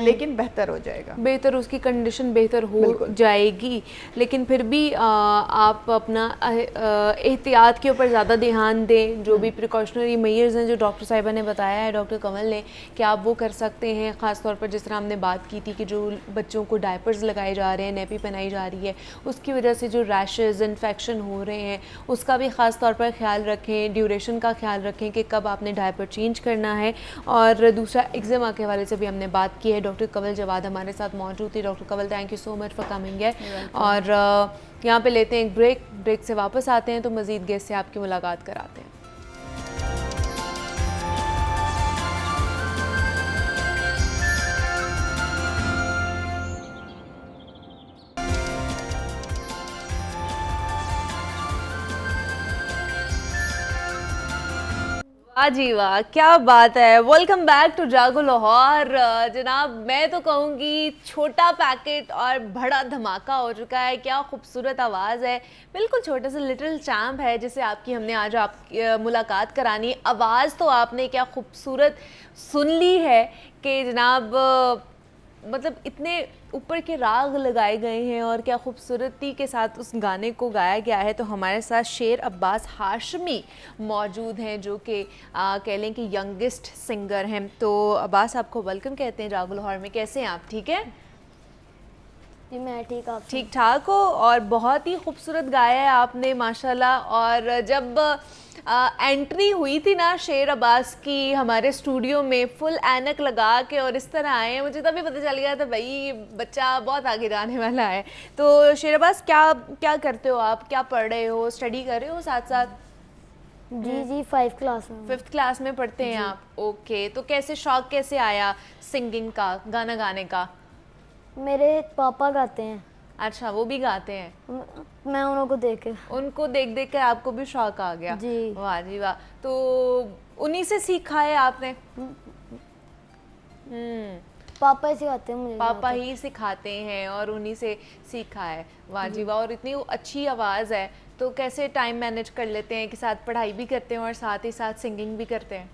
लेकिन बेहतर हो जाएगा, बेहतर उसकी कंडीशन बेहतर हो जाएगी। लेकिन फिर भी आप अपना एहतियात के ऊपर ज़्यादा ध्यान दें। जो भी प्रिकॉशनरी मेजर्स हैं जो डॉक्टर साहिबा ने बताया है, डॉक्टर कमल ने, कि आप वो कर सकते हैं। ख़ास तौर पर जिस तरह हमने बात की थी कि जो बच्चों को डायपर्स लगाए जा रहे हैं, नेपी पहनाई जा रही है, उसकी वजह से जो रैशेज़ इन्फेक्शन हो रहे हैं उसका भी ख़ास तौर पर ख्याल रखें। ड्यूरेशन का ख्याल रखें कि कब आपने डायपर चेंज करना है। और दूसरा एक्जिमा के हवाले से भी हमने बात की है। डॉक्टर कवल जवाद हमारे साथ मौजूद थी। Doctor Kawal, thank you so much for coming है। और यहाँ पे लेते हैं एक ब्रेक से वापस आते हैं तो मज़ीद गेस्ट से आपकी मुलाकात कराते हैं। वाह जी वाह, क्या बात है। वेलकम बैक टू जागो लाहौर। जनाब, मैं तो कहूँगी छोटा पैकेट और बड़ा धमाका हो चुका है। क्या खूबसूरत आवाज़ है, बिल्कुल छोटा सा लिटिल चैम्प है जिसे आपकी हमने आज मुलाकात करानी। आवाज़ तो आपने क्या खूबसूरत सुन ली है कि जनाब मतलब इतने ऊपर के राग लगाए गए हैं और क्या खूबसूरती के साथ उस गाने को गाया गया है। तो हमारे साथ शेर अब्बास हाशमी मौजूद हैं जो कि कह लें कि यंगेस्ट सिंगर हैं। तो अब्बास आपको वेलकम कहते हैं जागो लाहौर में। कैसे हैं आप? ठीक है जी, मैं ठीक, आप ठीक ठाक हो? और बहुत ही खूबसूरत गाया है आपने माशाल्लाह। और जब एंट्री हुई थी ना शेर अब्बास की हमारे स्टूडियो में, फुल ऐनक लगा के और इस तरह आए हैं, मुझे तभी पता चल गया था भाई ये बच्चा बहुत आगे जाने वाला है। तो शेर अब्बास क्या क्या करते हो आप? क्या पढ़ रहे हो? स्टडी कर रहे हो साथ साथ? जी 5th क्लास में हूँ। 5th क्लास में पढ़ते हैं आप? ओके। तो कैसे शौक कैसे आया सिंगिंग का, गाना गाने का? मेरे पापा गाते हैं। अच्छा, वो भी गाते हैं? मैं उनको उनको देख देख कर आपको भी शौक आ गया? जी। वाह जी वाह। तो उन्हीं से सीखा है आपने? पापा ही सिखाते हैं मुझे। पापा ही सिखाते हैं और उन्हीं से सीखा है। वाह जी वाह। और इतनी अच्छी आवाज़ है, तो कैसे टाइम मैनेज कर लेते हैं कि साथ पढ़ाई भी करते हैं और साथ ही साथ सिंगिंग भी करते हैं?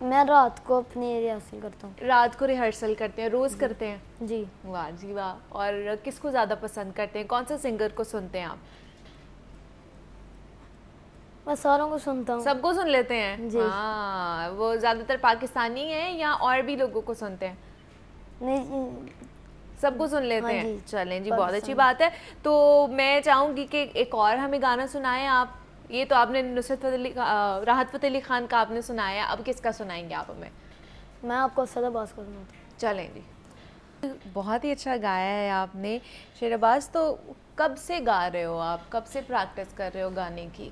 मैं रात को अपनी रिहर्सल करता हूँ। रात को रिहर्सल करते हैं? रोज़ करते हैं? जी। वाह जी वाह। और किसको ज़्यादा पसंद करते हैं? कौन से सिंगर को सुनते हैं आप? मैं सारों को सुनता हूँ। सबको सुन लेते हैं? जी। हाँ, वो ज़्यादातर पाकिस्तानी हैं या और भी लोगों को सुनते हैं? नहीं, सबको सुन लेते हाँ हैं? जी, चलें जी, बहुत अच्छी पाकिस्तानी। बात है। तो मैं चाहूँगी कि एक और हमें गाना सुनाएं आप। ये तो आपने राहत फ़तेह अली खान का आपने सुनाया, अब किसका सुनाएंगे आप हमें? मैं आपको असद अब्बास को सुनाता हूँ। चलें जी। बहुत ही अच्छा गाया है आपने शेर अब्बास। तो कब से गा रहे हो आप? कब से प्रैक्टिस कर रहे हो गाने की?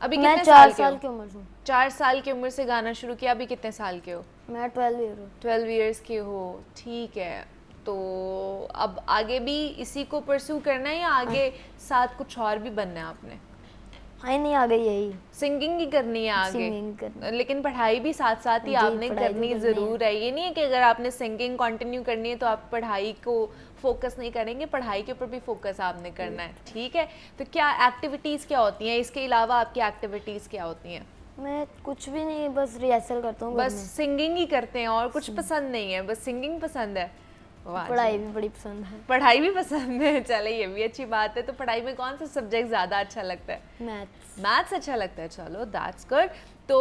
अभी मैं कितने 4 साल साल के की हो? उम्र से हूँ। 4 साल की उम्र से गाना शुरू किया। अभी कितने साल के हो? मैं 12 ईयर हूँ। 12 इयर्स के हो, ठीक है। तो अब आगे भी इसी को परस्यू करना है या आगे साथ कुछ और भी बनना है आपने? हाँ, नहीं आ गई यही। सिंगिंग ही करनी है आगे? सिंगिंग करनी। लेकिन पढ़ाई भी साथ साथ ही जी, आपने पढ़ाई भी करनी करनी ज़रूर है। ये नहीं है कि अगर आपने सिंगिंग कंटिन्यू करनी है तो आप पढ़ाई को फोकस नहीं करेंगे, पढ़ाई के ऊपर भी फोकस आपने करना है, ठीक है। तो क्या एक्टिविटीज़ क्या होती हैं इसके अलावा? आपकी एक्टिविटीज़ क्या होती हैं? मैं कुछ भी नहीं, बस रिहर्सल करता हूँ। बस सिंगिंग ही करते हैं और कुछ पसंद नहीं है? बस सिंगिंग पसंद है? वाह जी। पढ़ाई भी बड़ी पसंद है। पढ़ाई भी पसंद है? चले, ये भी अच्छी बात है। तो पढ़ाई में कौन सा सब्जेक्ट ज़्यादा अच्छा लगता है? मैथ्स। मैथ्स अच्छा लगता है, चलो दैट्स गुड। तो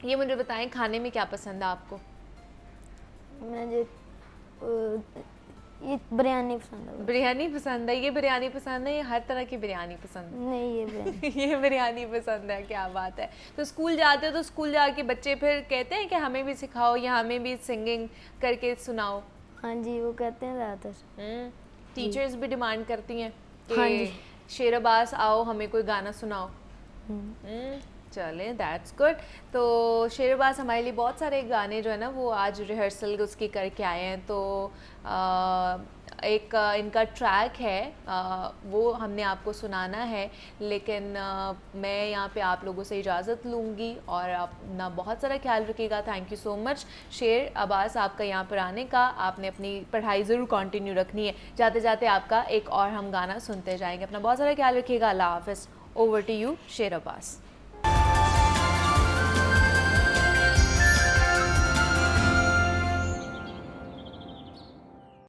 ये मुझे बताएं, खाने में क्या पसंद है आपको? मुझे ये बिरयानी पसंद है। बिरयानी पसंद है? ये बिरयानी पसंद है या हर तरह की बिरयानी पसंद है? नहीं, ये बिरयानी। ये बिरयानी पसंद है, क्या बात है। तो स्कूल जाते हो तो स्कूल जाके बच्चे फिर कहते हैं कि हमें भी सिखाओ या हमें भी सिंगिंग करके सुनाओ? हाँ जी, वो कहते हैं ज़्यादातर। टीचर्स भी डिमांड करती हैं हाँ कि जी। शेर अब्बास आओ हमें कोई गाना सुनाओ? चलें, दैट्स गुड। तो शेर अब्बास हमारे लिए बहुत सारे गाने जो है ना वो आज रिहर्सल उसकी करके आए हैं। तो एक इनका ट्रैक है, वो हमने आपको सुनाना है, लेकिन मैं यहाँ पे आप लोगों से इजाज़त लूँगी और अपना बहुत सारा ख्याल रखिएगा। थैंक यू सो मच शेर अब्बास आपका यहाँ पर आने का। आपने अपनी पढ़ाई ज़रूर कंटिन्यू रखनी है। जाते जाते आपका एक और हम गाना सुनते जाएंगे। अपना बहुत सारा ख्याल रखिएगा। अल्लाह हाफ़िज़। ओवर टू यू शेर अब्बास।